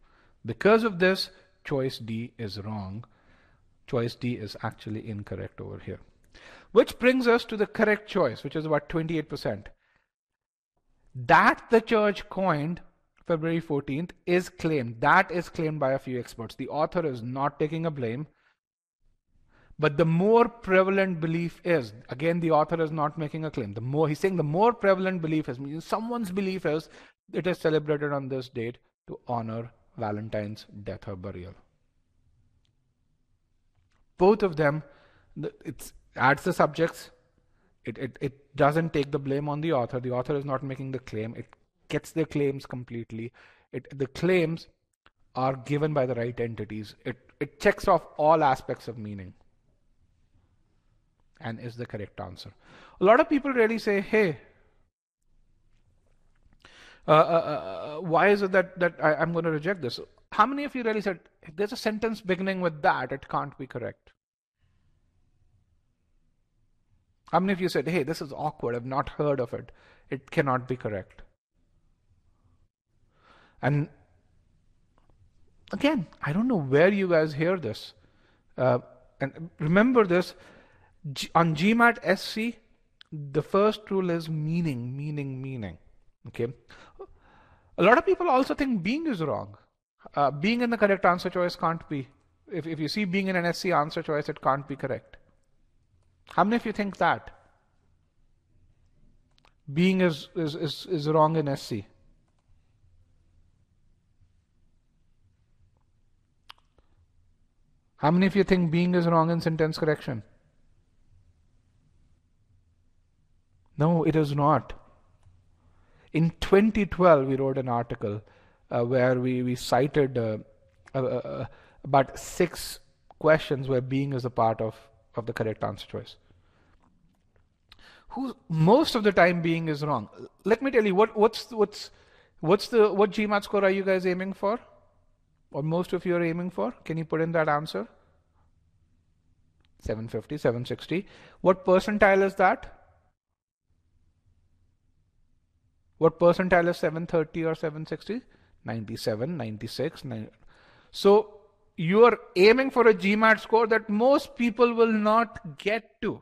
Because of this, choice D is wrong. Choice D is actually incorrect over here. Which brings us to the correct choice, which is about 28%. That the church coined February 14th is claimed. That is claimed by a few experts. The author is not taking a blame. But the more prevalent belief is, again, the author is not making a claim. He's saying the more prevalent belief is, meaning someone's belief is, it is celebrated on this date to honor Valentine's death or burial. Both of them, it adds the subjects. It doesn't take the blame on the author. The author is not making the claim. It gets the claims completely. The claims are given by the right entities. It checks off all aspects of meaning and is the correct answer. A lot of people really say, hey, why is it that I'm going to reject this? How many of you really said, if there's a sentence beginning with that, it can't be correct? How many of you said, hey, this is awkward, I've not heard of it, it cannot be correct? And again, I don't know where you guys hear this. And remember this, on GMAT SC, The first rule is meaning. Okay. A lot of people also think being is wrong. Being in the correct answer choice can't be. If you see being in an SC answer choice, it can't be correct. How many of you think that? Being is wrong in SC. How many of you think being is wrong in sentence correction? No, it is not. In 2012, we wrote an article where we cited about 6 questions where being is a part of the correct answer choice. Most of the time being is wrong. Let me tell you what GMAT score are you guys aiming for? Or most of you are aiming for? Can you put in that answer? 750, 760. What percentile is that? What percentile is 730 or 760? 97, 96. 90. So you are aiming for a GMAT score that most people will not get to,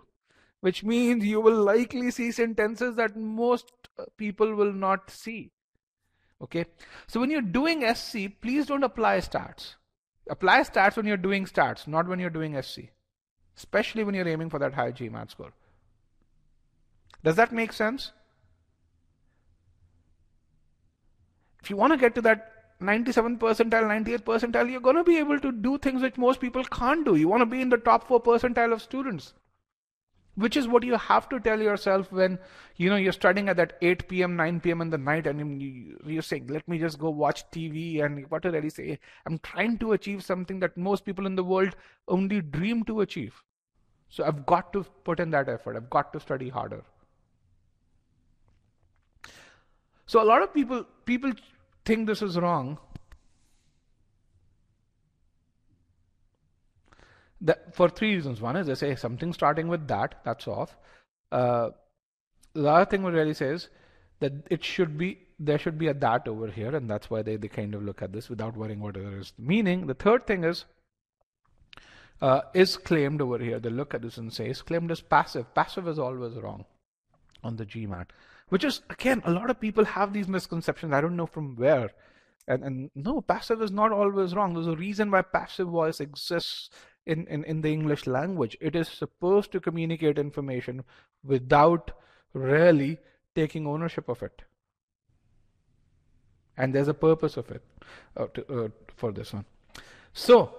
which means you will likely see sentences that most people will not see. Okay. So when you're doing SC, please don't apply stats. Apply stats when you're doing stats, not when you're doing SC, especially when you're aiming for that high GMAT score. Does that make sense? If you want to get to that 97 percentile, 98 percentile, you're going to be able to do things which most people can't do. You want to be in the top 4 percentile of students, which is what you have to tell yourself when you're studying at that 8 p.m., 9 p.m. in the night, and you're saying, let me just go watch TV. And what did I say? I'm trying to achieve something that most people in the world only dream to achieve. So I've got to put in that effort. I've got to study harder. So a lot of people think this is wrong. For 3 reasons. One is they say something starting with that's off. The other thing we really says that there should be a that over here, and that's why they kind of look at this without worrying what is the meaning. The third thing is claimed over here. They look at this and say is claimed as passive. Passive is always wrong on the GMAT, which is, again, a lot of people have these misconceptions. I don't know from where. And no, passive is not always wrong. There's a reason why passive voice exists in the English language. It is supposed to communicate information without really taking ownership of it. And there's a purpose of it for this one. So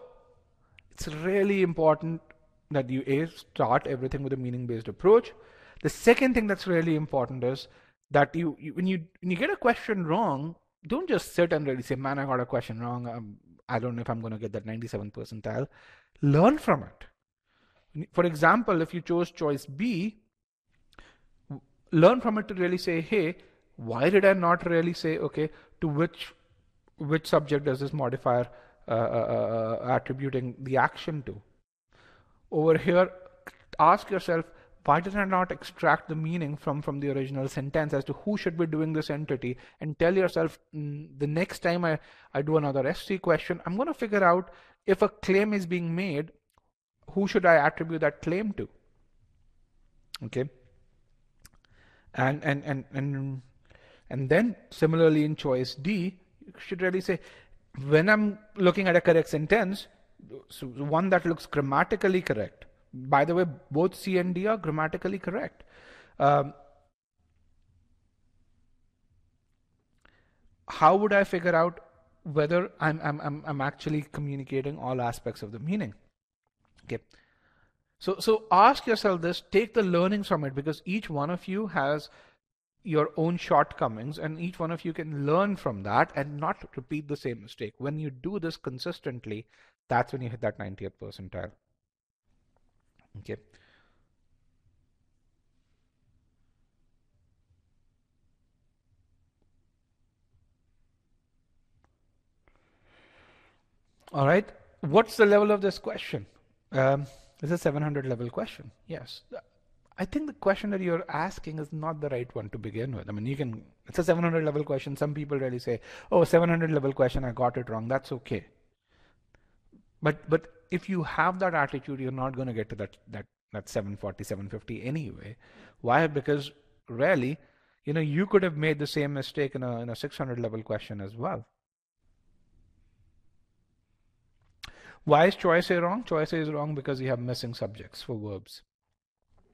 it's really important that you start everything with a meaning-based approach. The second thing that's really important is that when you get a question wrong, don't just sit and really say, man, I got a question wrong. I don't know if I'm going to get that 97 percentile. Learn from it. For example, if you chose choice B, learn from it to really say, hey, why did I not really say, okay, to which subject does this modifier attributing the action to? Over here, ask yourself, why did I not extract the meaning from the original sentence as to who should be doing this entity? And tell yourself, the next time I do another SC question, I'm going to figure out if a claim is being made, who should I attribute that claim to? Okay. And then similarly in choice D, you should really say, when I'm looking at a correct sentence, so one that looks grammatically correct. By the way, both C and D are grammatically correct. How would I figure out whether I'm actually communicating all aspects of the meaning? Okay. So ask yourself this, take the learnings from it, because each one of you has your own shortcomings and each one of you can learn from that and not repeat the same mistake. When you do this consistently, that's when you hit that 90th percentile. Okay. All right. What's the level of this question? It's a 700 level question. Yes. I think the question that you're asking is not the right one to begin with. I mean, it's a 700 level question. Some people really say, oh, 700 level question, I got it wrong. That's okay. But if you have that attitude, you're not going to get to that at 740, 750 anyway. Why? Because rarely, you could have made the same mistake in a 600 level question as well. Why is choice A wrong? Choice A is wrong because you have missing subjects for verbs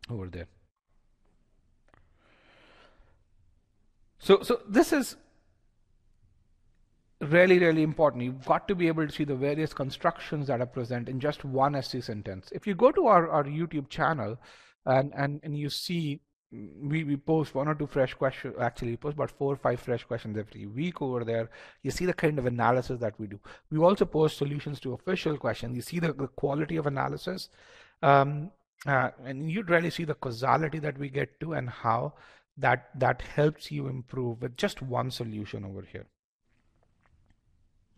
over there. So this is really, really important. You've got to be able to see the various constructions that are present in just one SC sentence. If you go to our YouTube channel and you see we post 1 or 2 fresh questions, actually we post about 4 or 5 fresh questions every week over there. You see the kind of analysis that we do. We also post solutions to official questions. You see the quality of analysis, and you'd really see the causality that we get to and how that helps you improve with just one solution over here.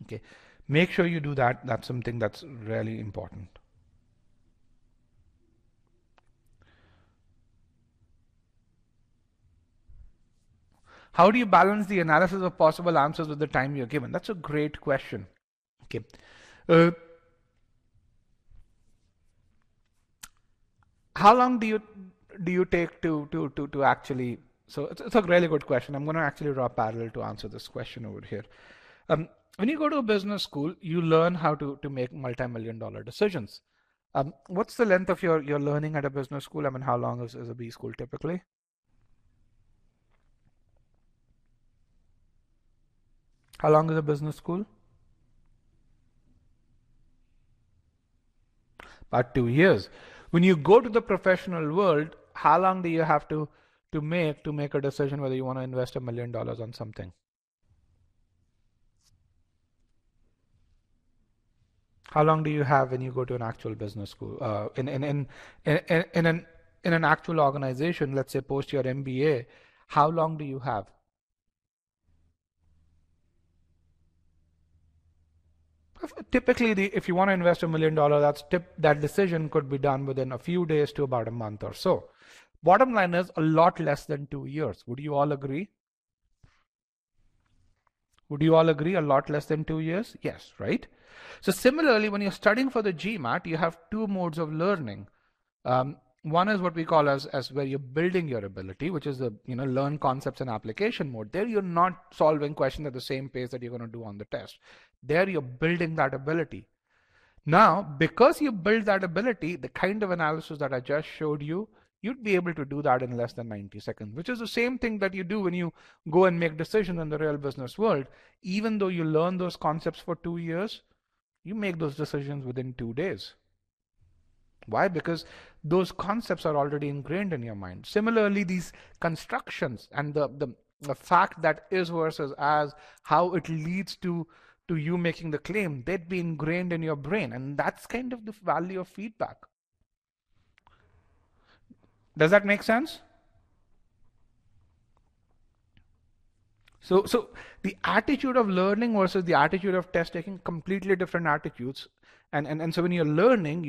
Okay, make sure you do that. That's something that's really important. How do you balance the analysis of possible answers with the time you're given? That's a great question. Okay. How long do you take to actually? So it's a really good question. I'm going to actually draw a parallel to answer this question over here. When you go to a business school, you learn how to make multi-million-dollar decisions. What's the length of your learning at a business school? I mean, how long is a B school typically? How long is a business school? About 2 years. When you go to the professional world, how long do you have to make a decision whether you want to invest $1 million on something? How long do you have when you go to an actual business school? In an actual organization, let's say post your MBA, how long do you have? Typically, if you want to invest $1 million, that decision could be done within a few days to about a month or so. Bottom line is a lot less than 2 years. Would you all agree? Would you all agree a lot less than 2 years? Yes, right? So similarly, when you're studying for the GMAT, you have 2 modes of learning. One is what we call as where you're building your ability, which is the learn concepts and application mode. There you're not solving questions at the same pace that you're going to do on the test. There you're building that ability. Now, because you build that ability, the kind of analysis that I just showed you, you'd be able to do that in less than 90 seconds, which is the same thing that you do when you go and make decisions in the real business world. Even though you learn those concepts for 2 years, you make those decisions within 2 days. Why? Because those concepts are already ingrained in your mind. Similarly, these constructions and the fact that is versus as, how it leads to you making the claim, they'd be ingrained in your brain. And that's kind of the value of feedback. Does that make sense? So the attitude of learning versus the attitude of test taking, completely different attitudes. And so when you're learning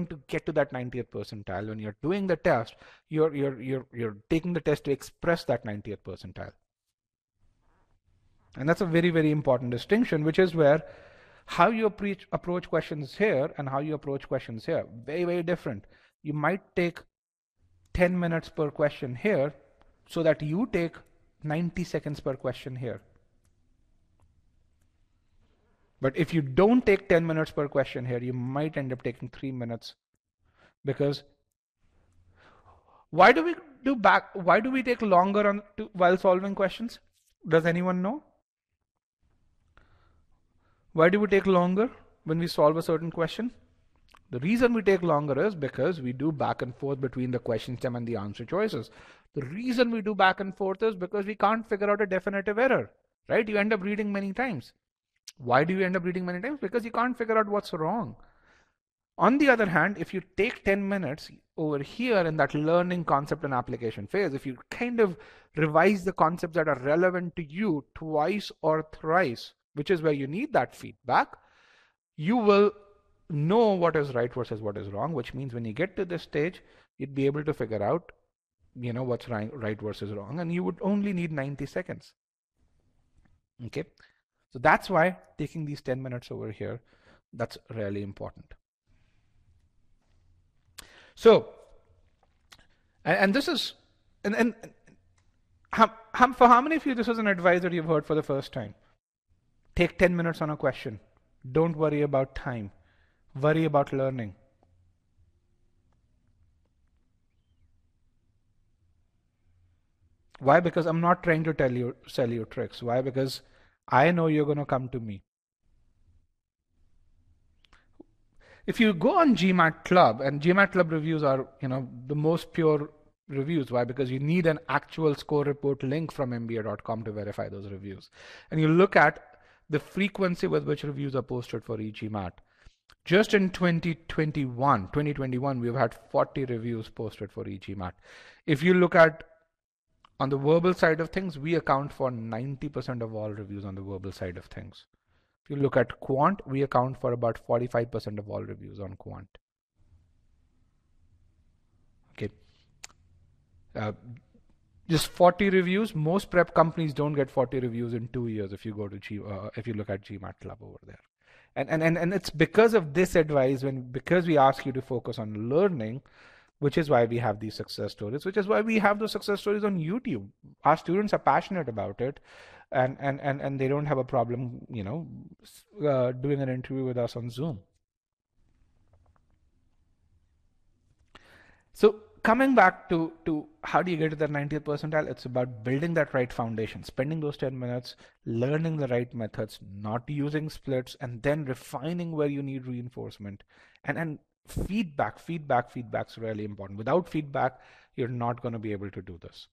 to get to that 90th percentile. When you're doing the test, you're taking the test to express that 90th percentile. And that's a very, very important distinction, which is where how you approach questions here and how you approach questions here, very, very different. You might take 10 minutes per question here so that you take 90 seconds per question here. But if you don't take 10 minutes per question here, you might end up taking 3 minutes, because why do we take longer while solving questions? Does anyone know? Why do we take longer when we solve a certain question? The reason we take longer is because we do back and forth between the question stem and the answer choices. The reason we do back and forth is because we can't figure out a definitive error, right? You end up reading many times. Why do you end up reading many times? Because you can't figure out what's wrong. On the other hand, if you take 10 minutes over here in that learning concept and application phase, if you kind of revise the concepts that are relevant to you twice or thrice, which is where you need that feedback, you will know what is right versus what is wrong, which means when you get to this stage, you'd be able to figure out, what's right versus wrong, and you would only need 90 seconds. Okay. So that's why taking these 10 minutes over here, that's really important. So And this is, and for how many of you this is an advice that you've heard for the first time? Take 10 minutes on a question. Don't worry about time. Worry about learning. Why? Because I'm not trying to sell you tricks. Why? Because I know you're going to come to me. If you go on GMAT Club, and GMAT Club reviews are, the most pure reviews. Why? Because you need an actual score report link from MBA.com to verify those reviews. And you look at the frequency with which reviews are posted for e-GMAT. Just in 2021, we've had 40 reviews posted for e-GMAT. If you look at on the verbal side of things, we account for 90% of all reviews on the verbal side of things. If you look at Quant, we account for about 45% of all reviews on Quant. Okay. Just 40 reviews. Most prep companies don't get 40 reviews in 2 years if you go to if you look at GMAT Club over there. And it's because of this advice, because we ask you to focus on learning, which is why we have these success stories, which is why we have those success stories on YouTube. Our students are passionate about it, and they don't have a problem, doing an interview with us on Zoom. So coming back to how do you get to that 90th percentile, it's about building that right foundation, spending those 10 minutes, learning the right methods, not using splits, and then refining where you need reinforcement. And feedback's really important. Without feedback, you're not going to be able to do this.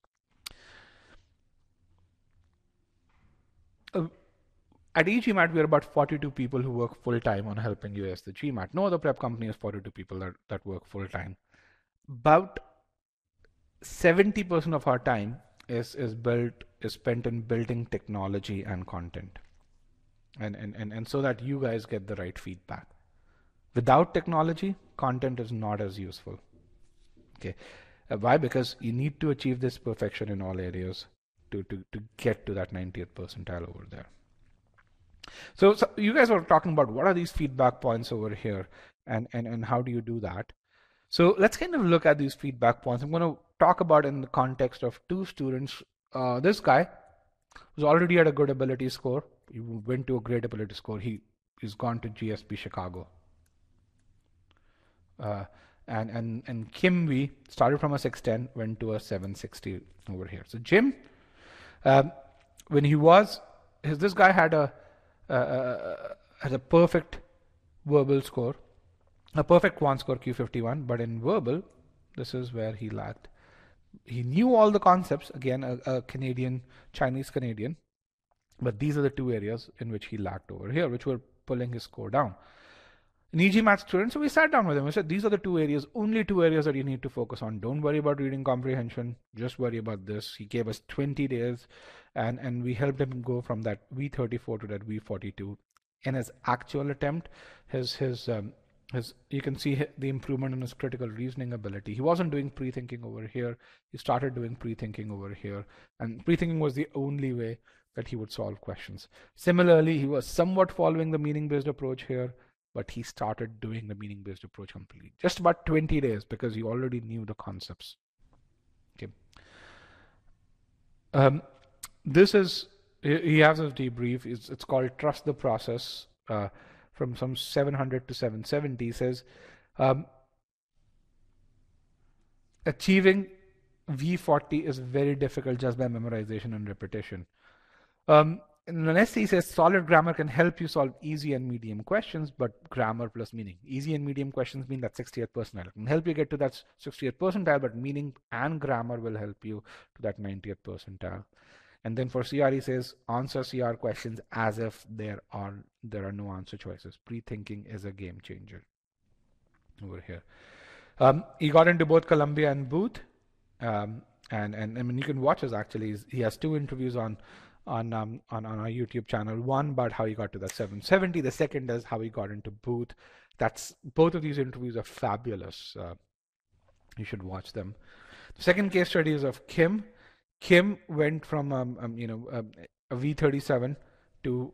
At e-GMAT, we are about 42 people who work full-time on helping you as the GMAT. No other prep company has 42 people that work full-time. About 70% of our time is spent in building technology and content. And so that you guys get the right feedback. Without technology, content is not as useful. Okay. Why? Because you need to achieve this perfection in all areas to get to that 90th percentile over there. So you guys are talking about what are these feedback points over here, and how do you do that? So let's kind of look at these feedback points. I'm going to talk about in the context of two students. This guy was already at a good ability score. He went to a great ability score. He's gone to GSP Chicago. And Kim V started from a 610, went to a 760 over here. So Jim, when this guy had a perfect verbal score, a perfect quant score Q51, but in verbal, this is where he lagged. He knew all the concepts, again, a Canadian, Chinese Canadian, but these are the two areas in which he lagged over here, which were pulling his score down. An e-GMAT student, so we sat down with him. We said, these are the two areas, only two areas that you need to focus on. Don't worry about reading comprehension, just worry about this. He gave us 20 days, and we helped him go from that V34 to that V42. In his actual attempt, you can see the improvement in his critical reasoning ability. He wasn't doing pre-thinking over here. He started doing pre-thinking over here. And pre-thinking was the only way that he would solve questions. Similarly, he was somewhat following the meaning-based approach here, but he started doing the meaning-based approach completely. Just about 20 days because he already knew the concepts. Okay. He has his debrief. It's called Trust the Process. From some 700 to 770, says achieving V40 is very difficult just by memorization and repetition. In an SC, says solid grammar can help you solve easy and medium questions, but grammar plus meaning. Easy and medium questions mean that 60th percentile. It can help you get to that 60th percentile, but meaning and grammar will help you to that 90th percentile. And then for CR, he says answer CR questions as if there are no answer choices. Pre-thinking is a game changer over here. He got into both Columbia and Booth, and I mean you can watch his actually. He has two interviews on our YouTube channel. One about how he got to that 770. The second is how he got into Booth. Both of these interviews are fabulous. You should watch them. The second case study is of Kim. Kim went from a V37 to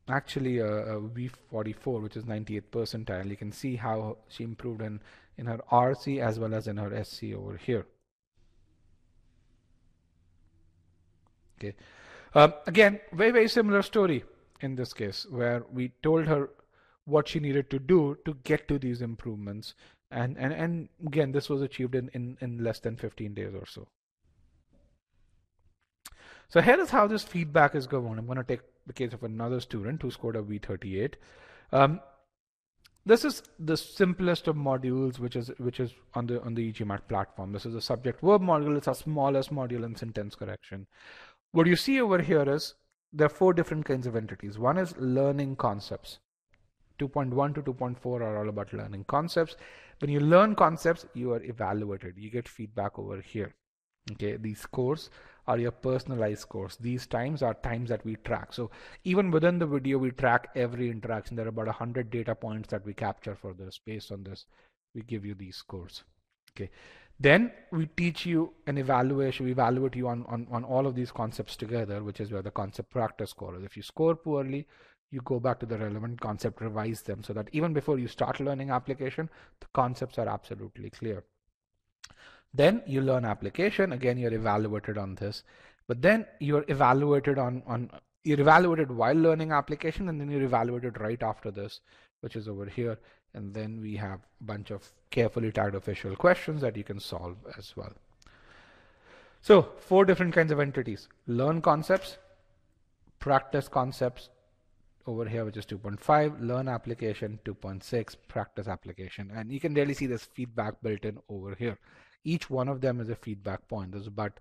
actually a V44, which is 98th percentile. You can see how she improved in her RC as well as in her SC over here. Okay. Again, very similar story in this case, where we told her what she needed to do to get to these improvements. And again, this was achieved in less than 15 days or so. So here is how this feedback is governed. I'm going to take the case of another student who scored a V38. This is the simplest of modules, which is on the e-GMAT platform. This is the subject verb module. It's our smallest module in sentence correction. What you see over here is there are 4 different kinds of entities. One is learning concepts. 2.1 to 2.4 are all about learning concepts. When you learn concepts, you are evaluated. You get feedback over here. Okay, these scores are your personalized scores. These times are times that we track. So even within the video, we track every interaction. There are about 100 data points that we capture for this. Based on this, we give you these scores. Okay. Then we teach you an evaluation. We evaluate you on all of these concepts together, which is where the concept practice score is. If you score poorly, you go back to the relevant concept, revise them, so that even before you start learning application, the concepts are absolutely clear. Then you learn application. Again, you're evaluated on this, but then you're evaluated you're evaluated while learning application, and then you're evaluated right after this, which is over here. And then we have a bunch of carefully tagged official questions that you can solve as well. So 4 different kinds of entities: learn concepts, practice concepts over here, which is 2.5, learn application 2.6, practice application. And you can really see this feedback built in over here. Each one of them is a feedback point. There's about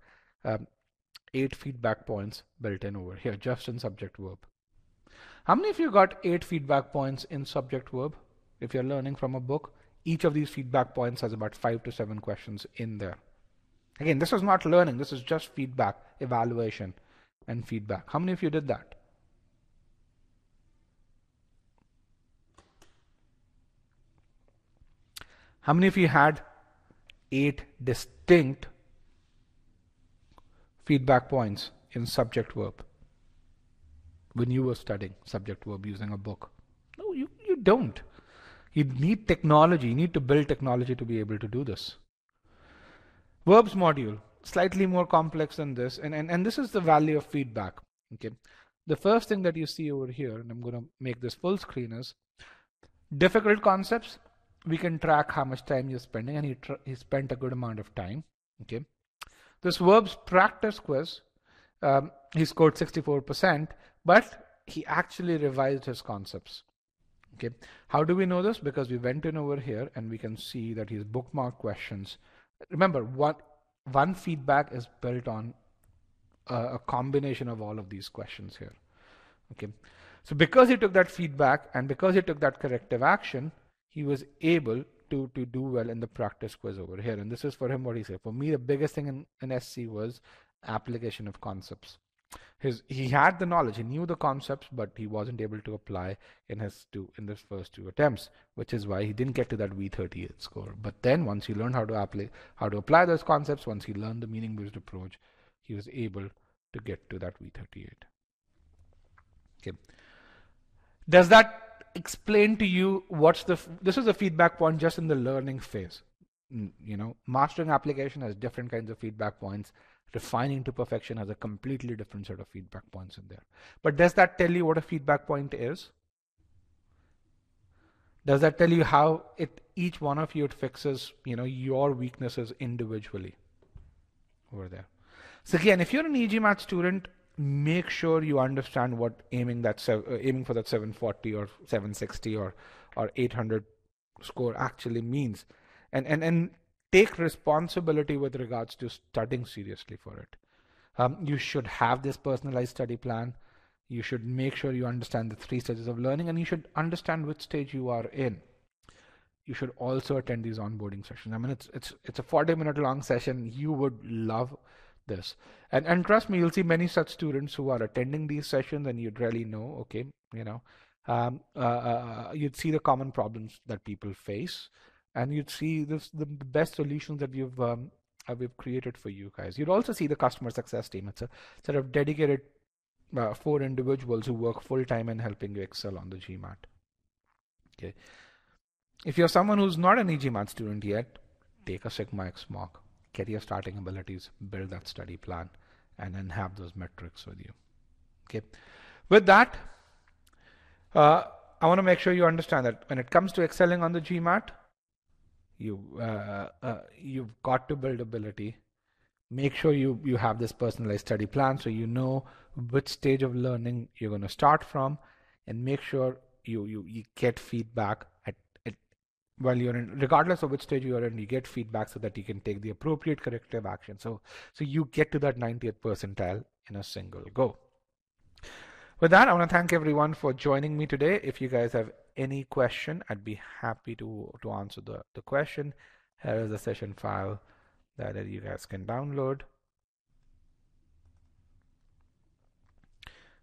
8 feedback points built in over here, just in subject verb. How many of you got 8 feedback points in subject verb? If you're learning from a book, each of these feedback points has about 5 to 7 questions in there. Again, this is not learning. This is just feedback, evaluation, and feedback. How many of you did that? How many of you had 8 distinct feedback points in subject verb when you were studying subject verb using a book? No, you don't. You need technology. You need to build technology to be able to do this. Verbs module, slightly more complex than this, and this is the value of feedback. Okay, the first thing that you see over here, and I'm going to make this full screen, is difficult concepts. We can track how much time you're spending, and he spent a good amount of time. Okay, this verbs practice quiz, he scored 64%, but he actually revised his concepts. Okay, how do we know this? Because we went in over here and we can see that he's bookmarked questions. Remember, one feedback is built on a combination of all of these questions here. Okay, so because he took that feedback and because he took that corrective action, he was able to do well in the practice quiz over here. And this is for him what he said. For me, the biggest thing in SC was application of concepts. He had the knowledge, he knew the concepts, but he wasn't able to apply in his first 2 attempts, which is why he didn't get to that V38 score. But then once he learned how to apply those concepts, once he learned the meaning-based approach, he was able to get to that V38. Okay. Does that explain to you this is a feedback point just in the learning phase? You know, mastering application has different kinds of feedback points. Refining to perfection has a completely different set of feedback points in there. But does that tell you what a feedback point is? Does that tell you how each one of you it fixes, you know, your weaknesses individually over there? So again, if you're an e-GMAT student, make sure you understand what aiming for that 740 or 760 or 800 score actually means, and take responsibility with regards to studying seriously for it. You should have this personalized study plan. You should make sure you understand the 3 stages of learning, and you should understand which stage you are in. You should also attend these onboarding sessions. I mean, it's a 40-minute long session. You would love this, and trust me, you'll see many such students who are attending these sessions, and you'd really know, okay, you know, you'd see the common problems that people face, and you'd see the best solutions that we've created for you guys. You'd also see the customer success team. It's a sort of dedicated 4 individuals who work full-time in helping you excel on the GMAT. Okay. If you're someone who's not an e-GMAT student yet, take a Sigma X mock, get your starting abilities, build that study plan, and then have those metrics with you. Okay. With that, I want to make sure you understand that when it comes to excelling on the GMAT, you've got to build ability. Make sure you have this personalized study plan so you know which stage of learning you're going to start from, and make sure you get feedback at while you're in, regardless of which stage you're in, you get feedback so that you can take the appropriate corrective action. So you get to that 90th percentile in a single go. With that, I want to thank everyone for joining me today. If you guys have any question, I'd be happy to answer the question. Here is the session file that you guys can download.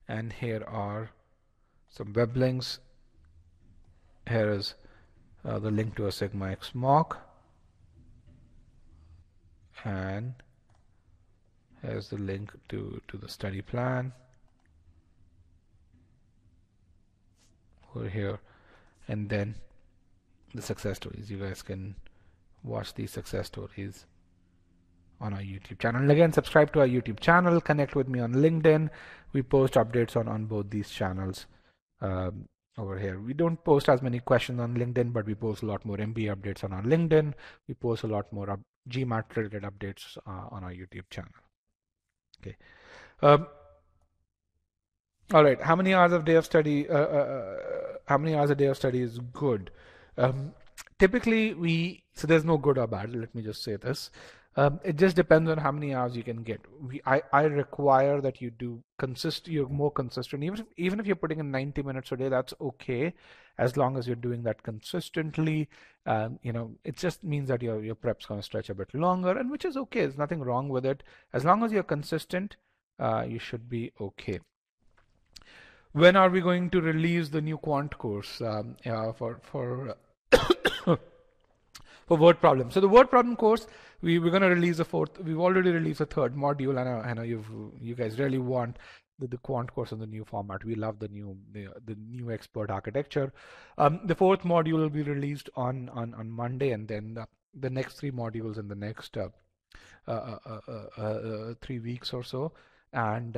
And here are some web links. Here is the link to a Sigma X mock. And here's the link to the study plan. Over here. And then the success stories. You guys can watch these success stories on our YouTube channel. And again, subscribe to our YouTube channel, connect with me on LinkedIn. We post updates on both these channels over here. We don't post as many questions on LinkedIn, but we post a lot more MBA updates on our LinkedIn. We post a lot more GMAT related updates on our YouTube channel. Okay. All right. How many hours a day of study? How many hours a day of study is good? Typically, so there's no good or bad. Let me just say this. It just depends on how many hours you can get. I require that you do you're more consistent. Even if you're putting in 90 minutes a day, that's okay, as long as you're doing that consistently. It just means that your prep's going to stretch a bit longer, and which is okay. There's nothing wrong with it. As long as you're consistent, you should be okay. When are we going to release the new Quant course for word problem? So the word problem course, we're going to release the fourth. We've already released the third module, and I know you guys really want the Quant course in the new format. We love the new expert architecture. The fourth module will be released on Monday, and then the next three modules in the next 3 weeks or so. And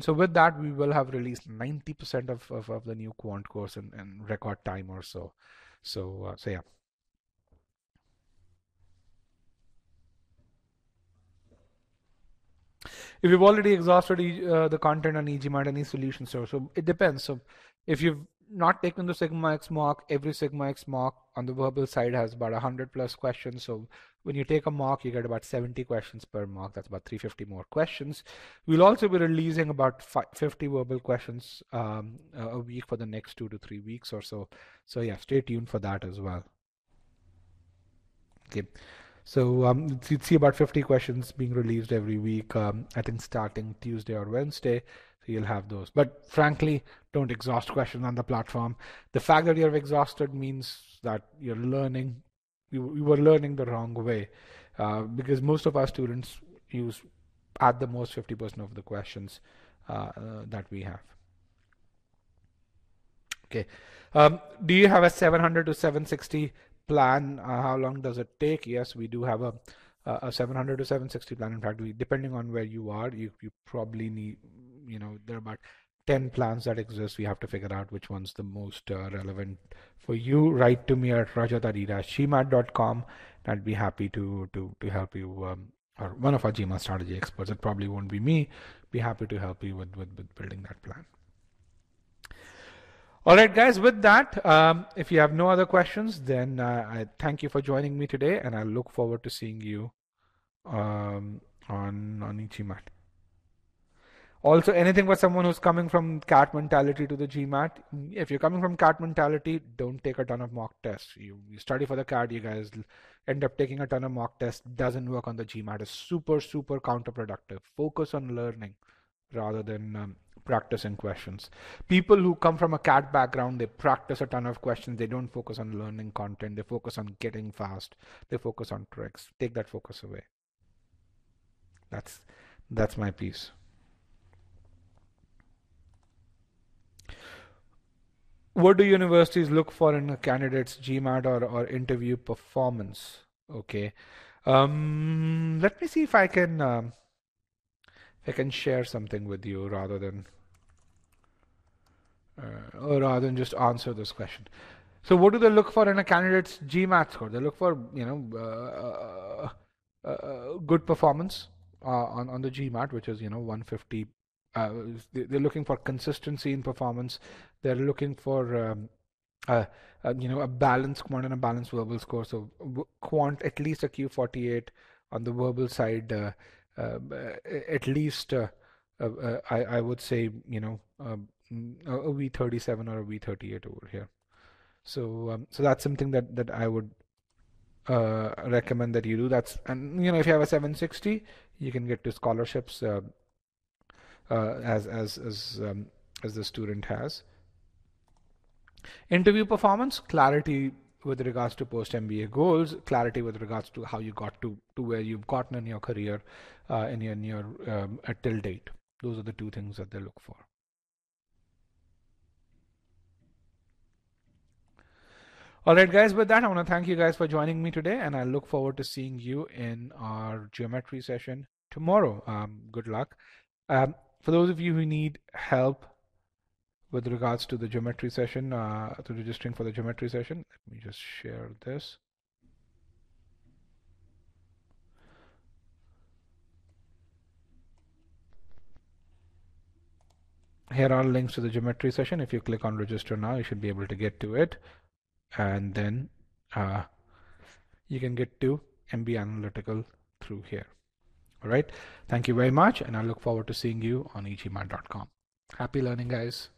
so with that, we will have released 90% of the new Quant course in record time or so. So yeah. If you've already exhausted the content on e-GMAT, any solutions, so it depends. So if you've not taken the Sigma X mock, every Sigma X mock on the verbal side has about 100+ questions. So when you take a mock, you get about 70 questions per mock. That's about 350 more questions. We'll also be releasing about 50 verbal questions a week for the next 2 to 3 weeks or so. So yeah, stay tuned for that as well. Okay. So you'd see about 50 questions being released every week, I think starting Tuesday or Wednesday. So you'll have those. But frankly, don't exhaust questions on the platform. The fact that you're exhausted means that you're learning, you were learning the wrong way, because most of our students use at the most 50% of the questions that we have. Okay. Do you have a 700 to 760 plan? How long does it take? Yes, we do have a 700 to 760 plan. In fact, depending on where you are, you probably need, there are about 10 plans that exist. We have to figure out which one's the most relevant for you. Write to me at rajat@gmat.com. I'd be happy to help you, or one of our GMAT strategy experts. It probably won't be me. Be happy to help you with building that plan. All right, guys, with that, if you have no other questions, then I thank you for joining me today, and I look forward to seeing you on e-GMAT. Also, anything for someone who's coming from CAT mentality to the GMAT. If you're coming from CAT mentality, don't take a ton of mock tests. You study for the CAT, you guys end up taking a ton of mock tests. Doesn't work on the GMAT. It's super, super counterproductive. Focus on learning rather than practicing questions. People who come from a CAT background, they practice a ton of questions. They don't focus on learning content. They focus on getting fast. They focus on tricks. Take that focus away. That's my piece. What do universities look for in a candidate's GMAT or interview performance? Okay. Let me see if I can I can share something with you rather than just answer this question. So what do they look for in a candidate's GMAT score? They look for, good performance on the GMAT, which is 150. They're looking for consistency in performance. They're looking for a balanced quant and a balanced verbal score. So quant at least a Q48, on the verbal side at least I would say a V37 or a V38 over here. So that's something that I would recommend that you do. And if you have a 760, you can get to scholarships as the student has. Interview performance, clarity with regards to post MBA goals, clarity with regards to how you got to where you've gotten in your career in your till date. Those are the two things that they look for. All right, guys, with that, I want to thank you guys for joining me today, and I look forward to seeing you in our geometry session tomorrow. Good luck. For those of you who need help with regards to the geometry session, to registering for the geometry session, let me just share this. Here are links to the geometry session. If you click on register now, you should be able to get to it. And then you can get to MB Analytical through here. All right. Thank you very much. And I look forward to seeing you on e-GMAT.com. Happy learning, guys.